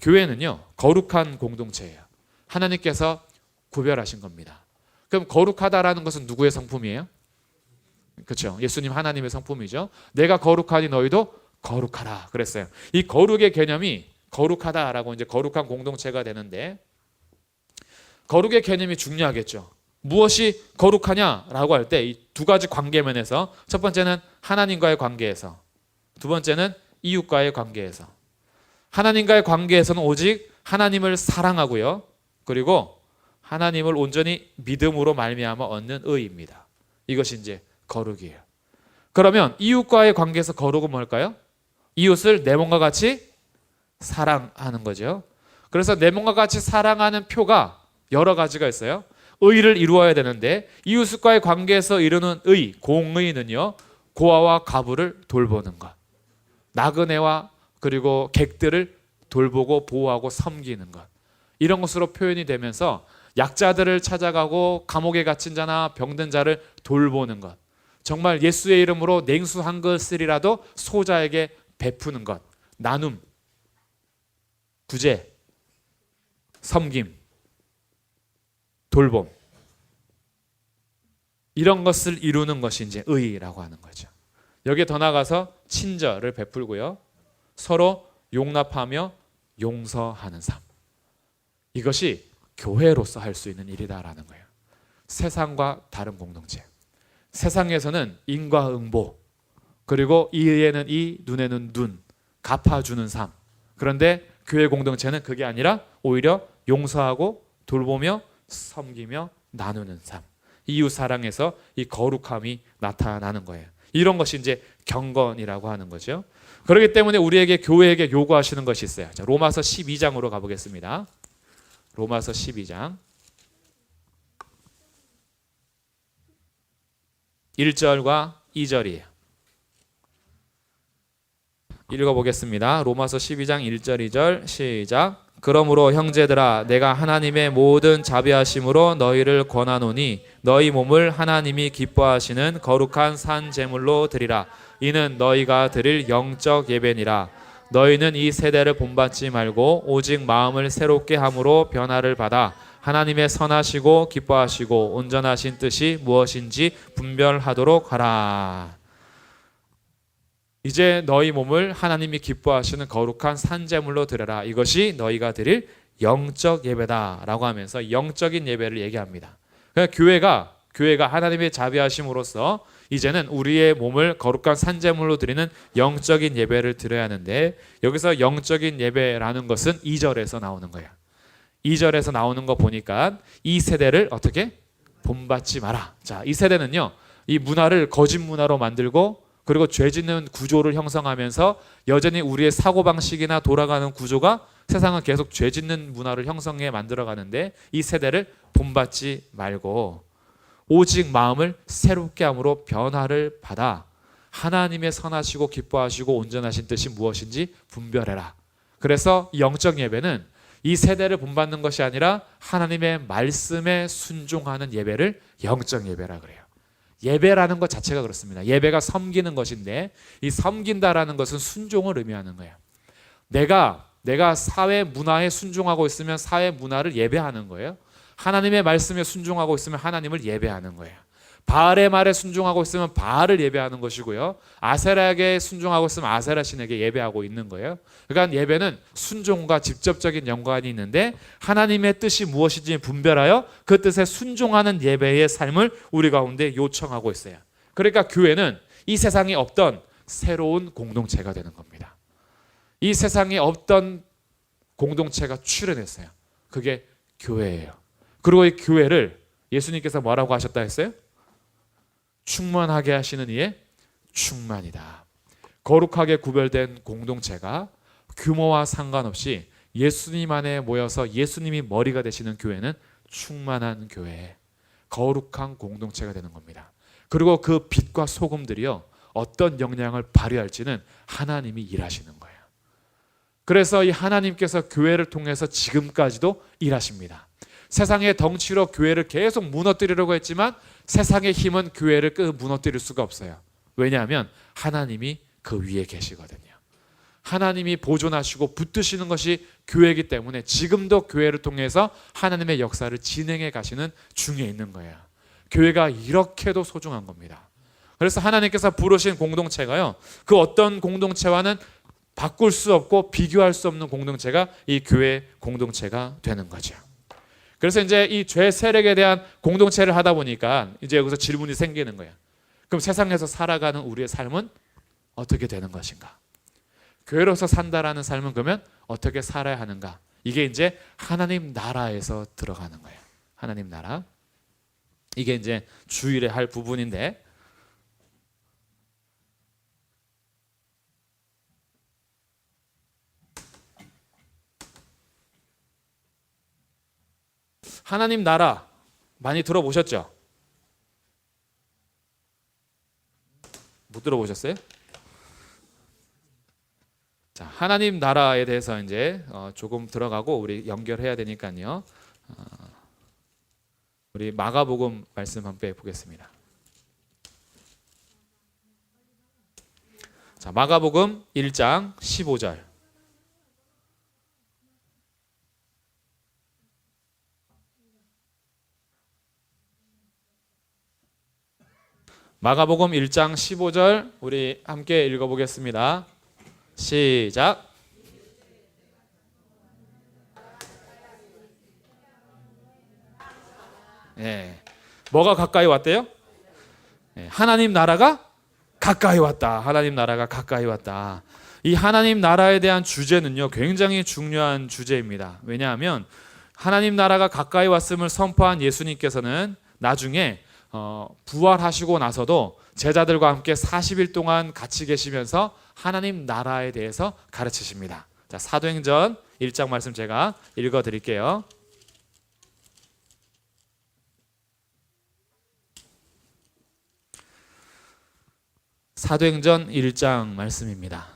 교회는요, 거룩한 공동체예요. 하나님께서 구별하신 겁니다. 그럼 거룩하다라는 것은 누구의 성품이에요? 그렇죠. 예수님 하나님의 성품이죠. 내가 거룩하니 너희도 거룩하라 그랬어요. 이 거룩의 개념이 거룩하다라고 이제 거룩한 공동체가 되는데, 거룩의 개념이 중요하겠죠. 무엇이 거룩하냐라고 할 때 이 두 가지 관계면에서, 첫 번째는 하나님과의 관계에서, 두 번째는 이웃과의 관계에서. 하나님과의 관계에서는 오직 하나님을 사랑하고요, 그리고 하나님을 온전히 믿음으로 말미암아 얻는 의입니다. 이것이 이제 거룩이에요. 그러면 이웃과의 관계에서 거룩은 뭘까요? 이웃을 내 몸과 같이 사랑하는 거죠. 그래서 내 몸과 같이 사랑하는 표가 여러 가지가 있어요. 의를 이루어야 되는데, 이웃과의 관계에서 이루는 의, 공의는요, 고아와 과부를 돌보는 것, 나그네와 그리고 객들을 돌보고 보호하고 섬기는 것, 이런 것으로 표현이 되면서 약자들을 찾아가고 감옥에 갇힌 자나 병든 자를 돌보는 것, 정말 예수의 이름으로 냉수 한 그릇이라도 소자에게 베푸는 것, 나눔, 구제, 섬김, 돌봄, 이런 것을 이루는 것이 이제 의라고 하는 거죠. 여기에 더 나아가서 친절을 베풀고요, 서로 용납하며 용서하는 삶, 이것이 교회로서 할 수 있는 일이다라는 거예요. 세상과 다른 공동체. 세상에서는 인과응보, 그리고 이에는 이, 눈에는 눈, 갚아주는 삶. 그런데 교회 공동체는 그게 아니라 오히려 용서하고 돌보며 섬기며 나누는 삶. 이웃 사랑에서 이 거룩함이 나타나는 거예요. 이런 것이 이제 경건이라고 하는 거죠. 그렇기 때문에 우리에게 교회에게 요구하시는 것이 있어요. 자, 로마서 12장으로 가보겠습니다. 로마서 12장 1절과 2절이에요. 읽어보겠습니다. 로마서 12장 1절 2절 시작. 그러므로 형제들아, 내가 하나님의 모든 자비하심으로 너희를 권하노니 너희 몸을 하나님이 기뻐하시는 거룩한 산 제물로 드리라. 이는 너희가 드릴 영적 예배니라. 너희는 이 세대를 본받지 말고 오직 마음을 새롭게 함으로 변화를 받아 하나님의 선하시고 기뻐하시고 온전하신 뜻이 무엇인지 분별하도록 하라. 이제 너희 몸을 하나님이 기뻐하시는 거룩한 산제물로 드려라. 이것이 너희가 드릴 영적 예배다라고 하면서 영적인 예배를 얘기합니다. 그러니까 교회가 하나님의 자비하심으로써 이제는 우리의 몸을 거룩한 산제물로 드리는 영적인 예배를 드려야 하는데, 여기서 영적인 예배라는 것은 2절에서 나오는 거예요. 2절에서 나오는 거 보니까 이 세대를 어떻게? 본받지 마라. 자, 이 세대는요, 이 문화를 거짓 문화로 만들고 그리고 죄 짓는 구조를 형성하면서 여전히 우리의 사고방식이나 돌아가는 구조가 세상은 계속 죄 짓는 문화를 형성해 만들어가는데, 이 세대를 본받지 말고 오직 마음을 새롭게 함으로 변화를 받아 하나님의 선하시고 기뻐하시고 온전하신 뜻이 무엇인지 분별해라. 그래서 영적 예배는 이 세대를 본받는 것이 아니라 하나님의 말씀에 순종하는 예배를 영적 예배라 그래요. 예배라는 것 자체가 그렇습니다. 예배가 섬기는 것인데 이 섬긴다라는 것은 순종을 의미하는 거예요. 내가 사회 문화에 순종하고 있으면 사회 문화를 예배하는 거예요. 하나님의 말씀에 순종하고 있으면 하나님을 예배하는 거예요. 바알의 말에 순종하고 있으면 바알을 예배하는 것이고요. 아세라에게 순종하고 있으면 아세라 신에게 예배하고 있는 거예요. 그러니까 예배는 순종과 직접적인 연관이 있는데 하나님의 뜻이 무엇인지 분별하여 그 뜻에 순종하는 예배의 삶을 우리 가운데 요청하고 있어요. 그러니까 교회는 이 세상에 없던 새로운 공동체가 되는 겁니다. 이 세상에 없던 공동체가 출현했어요. 그게 교회예요. 그리고 이 교회를 예수님께서 뭐라고 하셨다 했어요? 충만하게 하시는 이의 충만이다. 거룩하게 구별된 공동체가 규모와 상관없이 예수님 안에 모여서 예수님이 머리가 되시는 교회는 충만한 교회, 거룩한 공동체가 되는 겁니다. 그리고 그 빛과 소금들이요 어떤 영향을 발휘할지는 하나님이 일하시는 거예요. 그래서 이 하나님께서 교회를 통해서 지금까지도 일하십니다. 세상의 덩치로 교회를 계속 무너뜨리려고 했지만 세상의 힘은 교회를 무너뜨릴 수가 없어요. 왜냐하면 하나님이 그 위에 계시거든요. 하나님이 보존하시고 붙드시는 것이 교회이기 때문에 지금도 교회를 통해서 하나님의 역사를 진행해 가시는 중에 있는 거예요. 교회가 이렇게도 소중한 겁니다. 그래서 하나님께서 부르신 공동체가요, 그 어떤 공동체와는 바꿀 수 없고 비교할 수 없는 공동체가 이 교회 공동체가 되는 거죠. 그래서 이제 이 죄 세력에 대한 공동체를 하다 보니까 이제 여기서 질문이 생기는 거예요. 그럼 세상에서 살아가는 우리의 삶은 어떻게 되는 것인가? 교회로서 산다라는 삶은 그러면 어떻게 살아야 하는가? 이게 이제 하나님 나라에서 들어가는 거예요. 하나님 나라. 이게 이제 주일에 할 부분인데 하나님 나라 많이 들어보셨죠? 못 들어보셨어요? 자, 하나님 나라에 대해서 이제 조금 들어가고 우리 연결해야 되니까요. 우리 마가복음 말씀 한번 보겠습니다. 자, 마가복음 1장 15절. 마가복음 1장 15절 우리 함께 읽어보겠습니다. 시작. 네. 뭐가 가까이 왔대요? 네. 하나님 나라가 가까이 왔다. 하나님 나라가 가까이 왔다. 이 하나님 나라에 대한 주제는요 굉장히 중요한 주제입니다. 왜냐하면 하나님 나라가 가까이 왔음을 선포한 예수님께서는 나중에 부활하시고 나서도 제자들과 함께 40일 동안 같이 계시면서 하나님 나라에 대해서 가르치십니다. 자, 사도행전 1장 말씀 제가 읽어 드릴게요. 사도행전 1장 말씀입니다.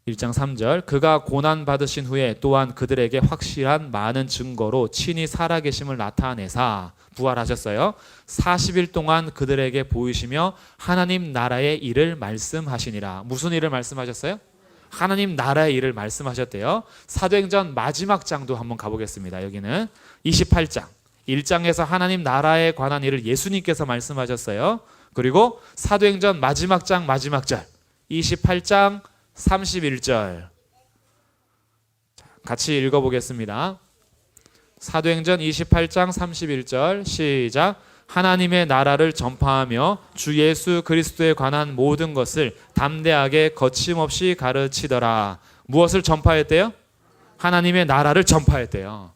1장 3절. 그가 고난 받으신 후에 또한 그들에게 확실한 많은 증거로 친히 살아계심을 나타내사 부활하셨어요. 40일 동안 그들에게 보이시며 하나님 나라의 일을 말씀하시니라. 무슨 일을 말씀하셨어요? 하나님 나라의 일을 말씀하셨대요. 사도행전 마지막 장도 한번 가보겠습니다. 여기는 28장 1장에서 하나님 나라에 관한 일을 예수님께서 말씀하셨어요. 그리고 사도행전 마지막 장 마지막 절 28장 31절 같이 읽어보겠습니다. 사도행전 28장 31절 시작. 하나님의 나라를 전파하며 주 예수 그리스도에 관한 모든 것을 담대하게 거침없이 가르치더라. 무엇을 전파했대요? 하나님의 나라를 전파했대요.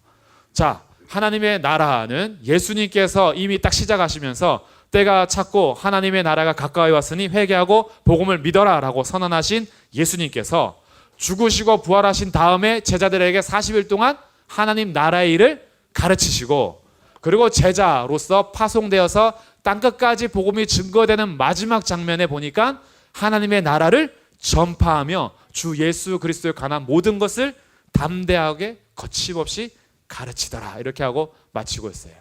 자, 하나님의 나라는 예수님께서 이미 딱 시작하시면서 때가 찼고 하나님의 나라가 가까이 왔으니 회개하고 복음을 믿어라 라고 선언하신 예수님께서 죽으시고 부활하신 다음에 제자들에게 40일 동안 하나님 나라의 일을 가르치시고 그리고 제자로서 파송되어서 땅끝까지 복음이 증거되는 마지막 장면에 보니까 하나님의 나라를 전파하며 주 예수 그리스도에 관한 모든 것을 담대하게 거침없이 가르치더라. 이렇게 하고 마치고 있어요.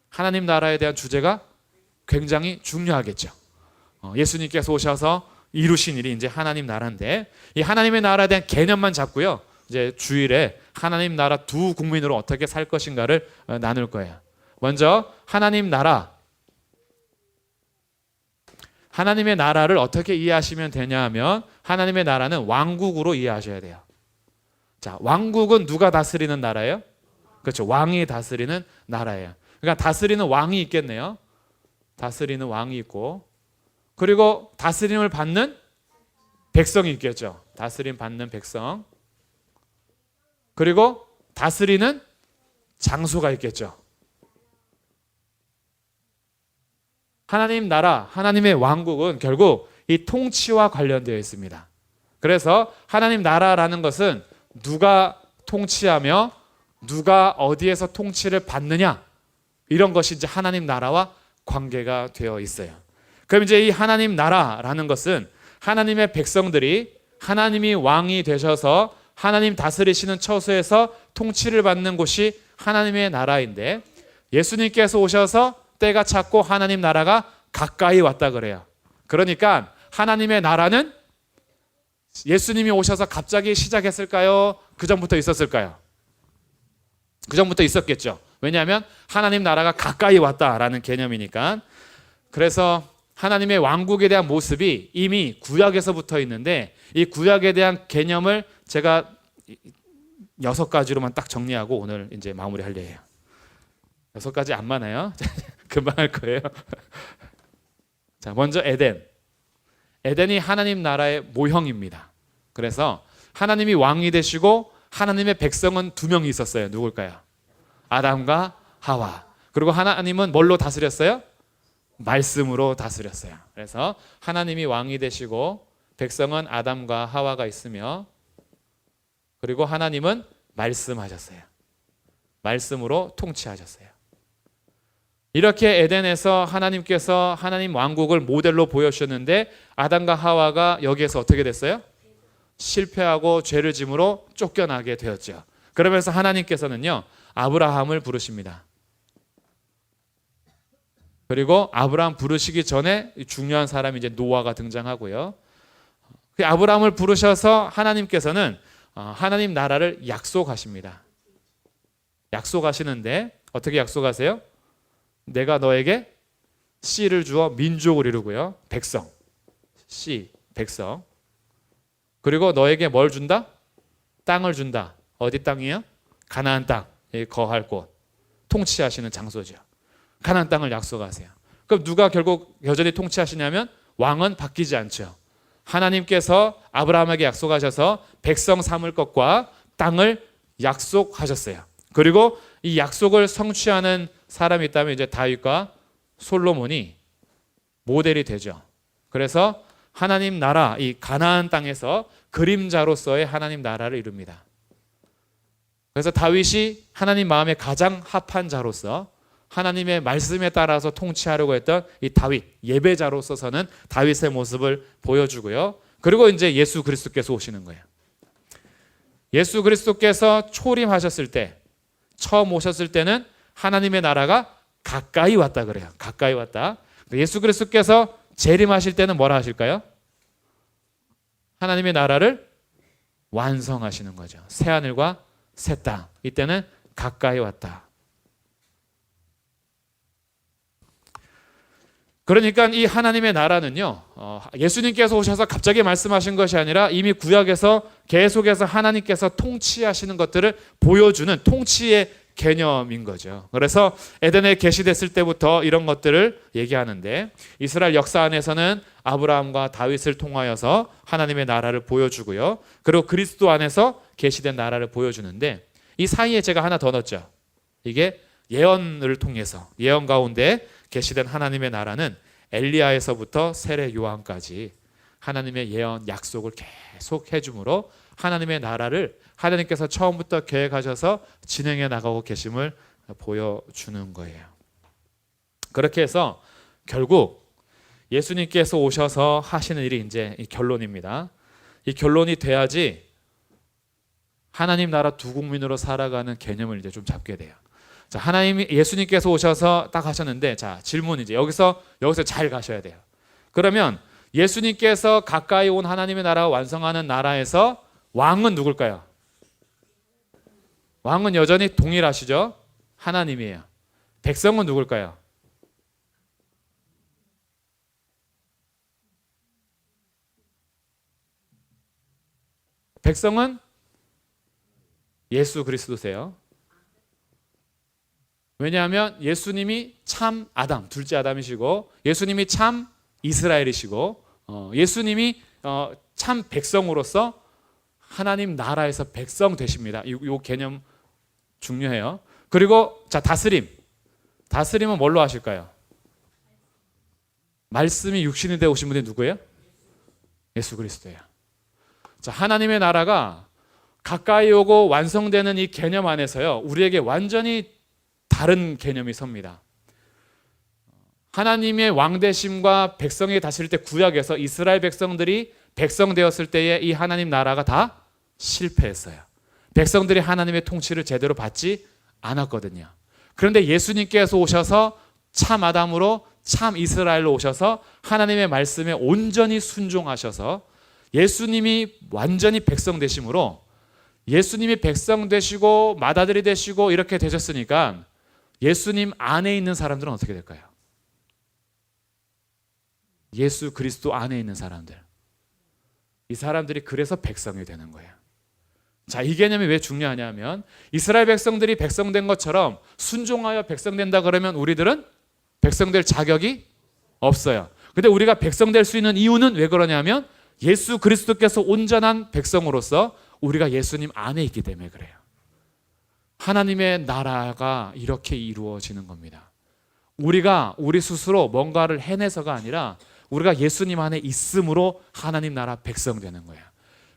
하나님 나라에 대한 주제가 굉장히 중요하겠죠. 예수님께서 오셔서 이루신 일이 이제 하나님 나라인데, 이 하나님의 나라에 대한 개념만 잡고요, 이제 주일에 하나님 나라 두 국민으로 어떻게 살 것인가를 나눌 거예요. 먼저 하나님 나라, 하나님의 나라를 어떻게 이해하시면 되냐 하면, 하나님의 나라는 왕국으로 이해하셔야 돼요. 자, 왕국은 누가 다스리는 나라예요? 그렇죠. 왕이 다스리는 나라예요. 그러니까 다스리는 왕이 있겠네요. 다스리는 왕이 있고, 그리고 다스림을 받는 백성이 있겠죠. 다스림 받는 백성. 그리고 다스리는 장소가 있겠죠. 하나님 나라, 하나님의 왕국은 결국 이 통치와 관련되어 있습니다. 그래서 하나님 나라라는 것은 누가 통치하며 누가 어디에서 통치를 받느냐, 이런 것이 이제 하나님 나라와 관계가 되어 있어요. 그럼 이제 이 하나님 나라라는 것은 하나님의 백성들이 하나님이 왕이 되셔서 하나님 다스리시는 처소에서 통치를 받는 곳이 하나님의 나라인데, 예수님께서 오셔서 때가 찼고 하나님 나라가 가까이 왔다 그래요. 그러니까 하나님의 나라는 예수님이 오셔서 갑자기 시작했을까요? 그 전부터 있었을까요? 그 전부터 있었겠죠. 왜냐하면 하나님 나라가 가까이 왔다라는 개념이니까. 그래서 하나님의 왕국에 대한 모습이 이미 구약에서부터 있는데, 이 구약에 대한 개념을 제가 6가지로만 딱 정리하고 오늘 이제 마무리할 예예요. 6가지 안 많아요. 금방 할 거예요. 자, 먼저 에덴. 에덴이 하나님 나라의 모형입니다. 그래서 하나님이 왕이 되시고 하나님의 백성은 2명이 있었어요. 누굴까요? 아담과 하와. 그리고 하나님은 뭘로 다스렸어요? 말씀으로 다스렸어요. 그래서 하나님이 왕이 되시고 백성은 아담과 하와가 있으며, 그리고 하나님은 말씀하셨어요. 말씀으로 통치하셨어요. 이렇게 에덴에서 하나님께서 하나님 왕국을 모델로 보여주셨는데, 아담과 하와가 여기에서 어떻게 됐어요? 실패하고 죄를 짐으로 쫓겨나게 되었죠. 그러면서 하나님께서는요, 아브라함을 부르십니다. 그리고 아브라함 부르시기 전에 중요한 사람이 이제 노아가 등장하고요. 그 아브라함을 부르셔서 하나님께서는 하나님 나라를 약속하십니다. 약속하시는데 어떻게 약속하세요? 내가 너에게 씨를 주어 민족을 이루고요. 백성, 씨, 백성. 그리고 너에게 뭘 준다? 땅을 준다. 어디 땅이에요? 가나안 땅, 거할 곳, 통치하시는 장소죠. 가나안 땅을 약속하세요. 그럼 누가 결국 여전히 통치하시냐면 왕은 바뀌지 않죠. 하나님께서 아브라함에게 약속하셔서 백성 삼을 것과 땅을 약속하셨어요. 그리고 이 약속을 성취하는 사람이 있다면 이제 다윗과 솔로몬이 모델이 되죠. 그래서 하나님 나라, 이 가나안 땅에서 그림자로서의 하나님 나라를 이룹니다. 그래서 다윗이 하나님 마음에 가장 합한 자로서 하나님의 말씀에 따라서 통치하려고 했던 이 다윗, 예배자로서는 다윗의 모습을 보여주고요. 그리고 이제 예수 그리스도께서 오시는 거예요. 예수 그리스도께서 초림하셨을 때, 처음 오셨을 때는 하나님의 나라가 가까이 왔다 그래요. 가까이 왔다. 예수 그리스도께서 재림하실 때는 뭐라 하실까요? 하나님의 나라를 완성하시는 거죠. 새하늘과 새 땅. 이때는 가까이 왔다. 그러니까 이 하나님의 나라는요, 예수님께서 오셔서 갑자기 말씀하신 것이 아니라 이미 구약에서 계속해서 하나님께서 통치하시는 것들을 보여주는 통치의 개념인 거죠. 그래서 에덴에 계시됐을 때부터 이런 것들을 얘기하는데, 이스라엘 역사 안에서는 아브라함과 다윗을 통하여서 하나님의 나라를 보여주고요. 그리고 그리스도 안에서 계시된 나라를 보여주는데, 이 사이에 제가 하나 더 넣었죠. 이게 예언을 통해서, 예언 가운데 계시된 하나님의 나라는 엘리야에서부터 세례 요한까지 하나님의 예언 약속을 계속 해줌으로 하나님의 나라를 하나님께서 처음부터 계획하셔서 진행해 나가고 계심을 보여주는 거예요. 그렇게 해서 결국 예수님께서 오셔서 하시는 일이 이제 이 결론입니다. 이 결론이 돼야지 하나님 나라 두 국민으로 살아가는 개념을 이제 좀 잡게 돼요. 자, 하나님이 예수님께서 오셔서 딱 하셨는데, 자, 질문 이제 여기서 잘 가셔야 돼요. 그러면 예수님께서 가까이 온 하나님의 나라가 완성하는 나라에서 왕은 누굴까요? 왕은 여전히 동일하시죠? 하나님이에요. 백성은 누굴까요? 백성은 예수 그리스도세요. 왜냐하면 예수님이 참 아담, 둘째 아담이시고, 예수님이 참 이스라엘이시고, 예수님이 참 백성으로서 하나님 나라에서 백성 되십니다. 이 개념 중요해요. 그리고 자, 다스림은 뭘로 하실까요? 말씀이 육신이 되어 오신 분이 누구예요? 예수 그리스도예요. 자, 하나님의 나라가 가까이 오고 완성되는 이 개념 안에서요, 우리에게 완전히 다른 개념이 섭니다. 하나님의 왕되심과 백성이 다스릴 때, 구약에서 이스라엘 백성들이 백성 되었을 때에 이 하나님 나라가 다 실패했어요. 백성들이 하나님의 통치를 제대로 받지 않았거든요. 그런데 예수님께서 오셔서 참 아담으로 참 이스라엘로 오셔서 하나님의 말씀에 온전히 순종하셔서 예수님이 완전히 백성 되심으로, 예수님이 백성 되시고 맏아들이 되시고 이렇게 되셨으니까 예수님 안에 있는 사람들은 어떻게 될까요? 예수 그리스도 안에 있는 사람들, 이 사람들이 그래서 백성이 되는 거예요. 자, 이 개념이 왜 중요하냐면, 이스라엘 백성들이 백성된 것처럼 순종하여 백성된다 그러면 우리들은 백성될 자격이 없어요. 근데 우리가 백성될 수 있는 이유는 왜 그러냐면, 예수 그리스도께서 온전한 백성으로서 우리가 예수님 안에 있기 때문에 그래요. 하나님의 나라가 이렇게 이루어지는 겁니다. 우리가 우리 스스로 뭔가를 해내서가 아니라 우리가 예수님 안에 있음으로 하나님 나라 백성 되는 거예요.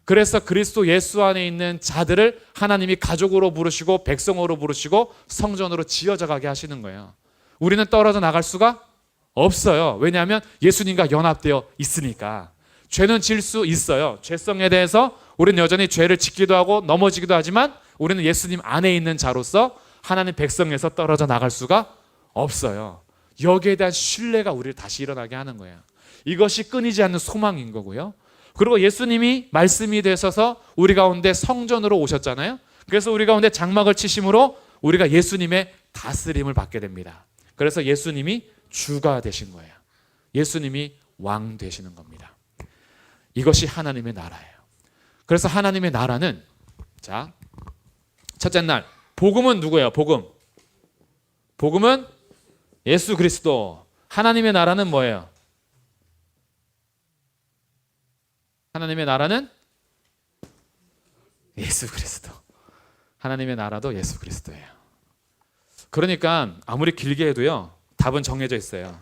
그래서 그리스도 예수 안에 있는 자들을 하나님이 가족으로 부르시고 백성으로 부르시고 성전으로 지어져 가게 하시는 거예요. 우리는 떨어져 나갈 수가 없어요. 왜냐하면 예수님과 연합되어 있으니까. 죄는 질 수 있어요. 죄성에 대해서 우리는 여전히 죄를 짓기도 하고 넘어지기도 하지만 우리는 예수님 안에 있는 자로서 하나님 백성에서 떨어져 나갈 수가 없어요. 여기에 대한 신뢰가 우리를 다시 일어나게 하는 거예요. 이것이 끊이지 않는 소망인 거고요. 그리고 예수님이 말씀이 되셔서 우리 가운데 성전으로 오셨잖아요. 그래서 우리 가운데 장막을 치심으로 우리가 예수님의 다스림을 받게 됩니다. 그래서 예수님이 주가 되신 거예요. 예수님이 왕 되시는 겁니다. 이것이 하나님의 나라예요. 그래서 하나님의 나라는, 자, 첫째 날 복음은 누구예요? 복음은 예수 그리스도. 하나님의 나라는 뭐예요? 하나님의 나라는 예수 그리스도. 하나님의 나라도 예수 그리스도예요. 그러니까 아무리 길게 해도요, 답은 정해져 있어요.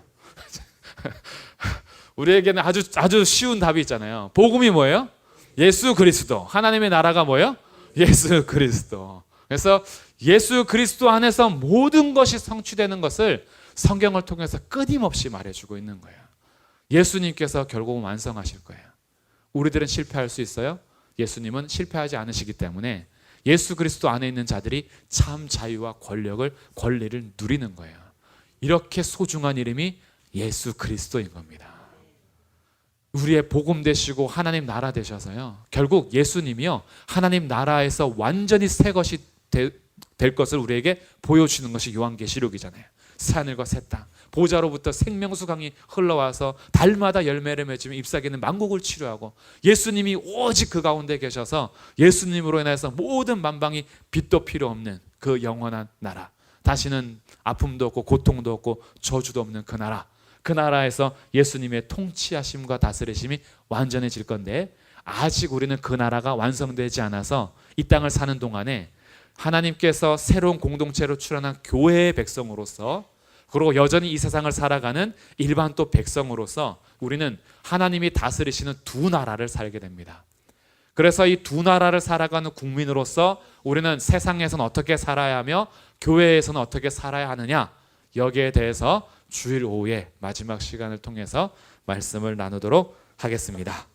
우리에게는 아주 쉬운 답이 있잖아요. 복음이 뭐예요? 예수 그리스도. 하나님의 나라가 뭐예요? 예수 그리스도. 그래서 예수 그리스도 안에서 모든 것이 성취되는 것을 성경을 통해서 끊임없이 말해주고 있는 거예요. 예수님께서 결국은 완성하실 거예요. 우리들은 실패할 수 있어요? 예수님은 실패하지 않으시기 때문에 예수 그리스도 안에 있는 자들이 참 자유와 권리를 누리는 거예요. 이렇게 소중한 이름이 예수 그리스도인 겁니다. 우리의 복음 되시고 하나님 나라 되셔서요, 결국 예수님이요, 하나님 나라에서 완전히 새 것이 될 것을 우리에게 보여주는 것이 요한계시록이잖아요. 새하늘과 새 땅, 보좌로부터 생명수 강이 흘러와서 달마다 열매를 맺으며 잎사귀는 만국을 치료하고, 예수님이 오직 그 가운데 계셔서 예수님으로 인해서 모든 만방이 빛도 필요 없는 그 영원한 나라, 다시는 아픔도 없고 고통도 없고 저주도 없는 그 나라, 그 나라에서 예수님의 통치하심과 다스리심이 완전해질 건데, 아직 우리는 그 나라가 완성되지 않아서 이 땅을 사는 동안에 하나님께서 새로운 공동체로 출현한 교회의 백성으로서, 그리고 여전히 이 세상을 살아가는 일반 또 백성으로서 우리는 하나님이 다스리시는 두 나라를 살게 됩니다. 그래서 이 두 나라를 살아가는 국민으로서 우리는 세상에서는 어떻게 살아야 하며 교회에서는 어떻게 살아야 하느냐, 여기에 대해서 주일 오후에 마지막 시간을 통해서 말씀을 나누도록 하겠습니다.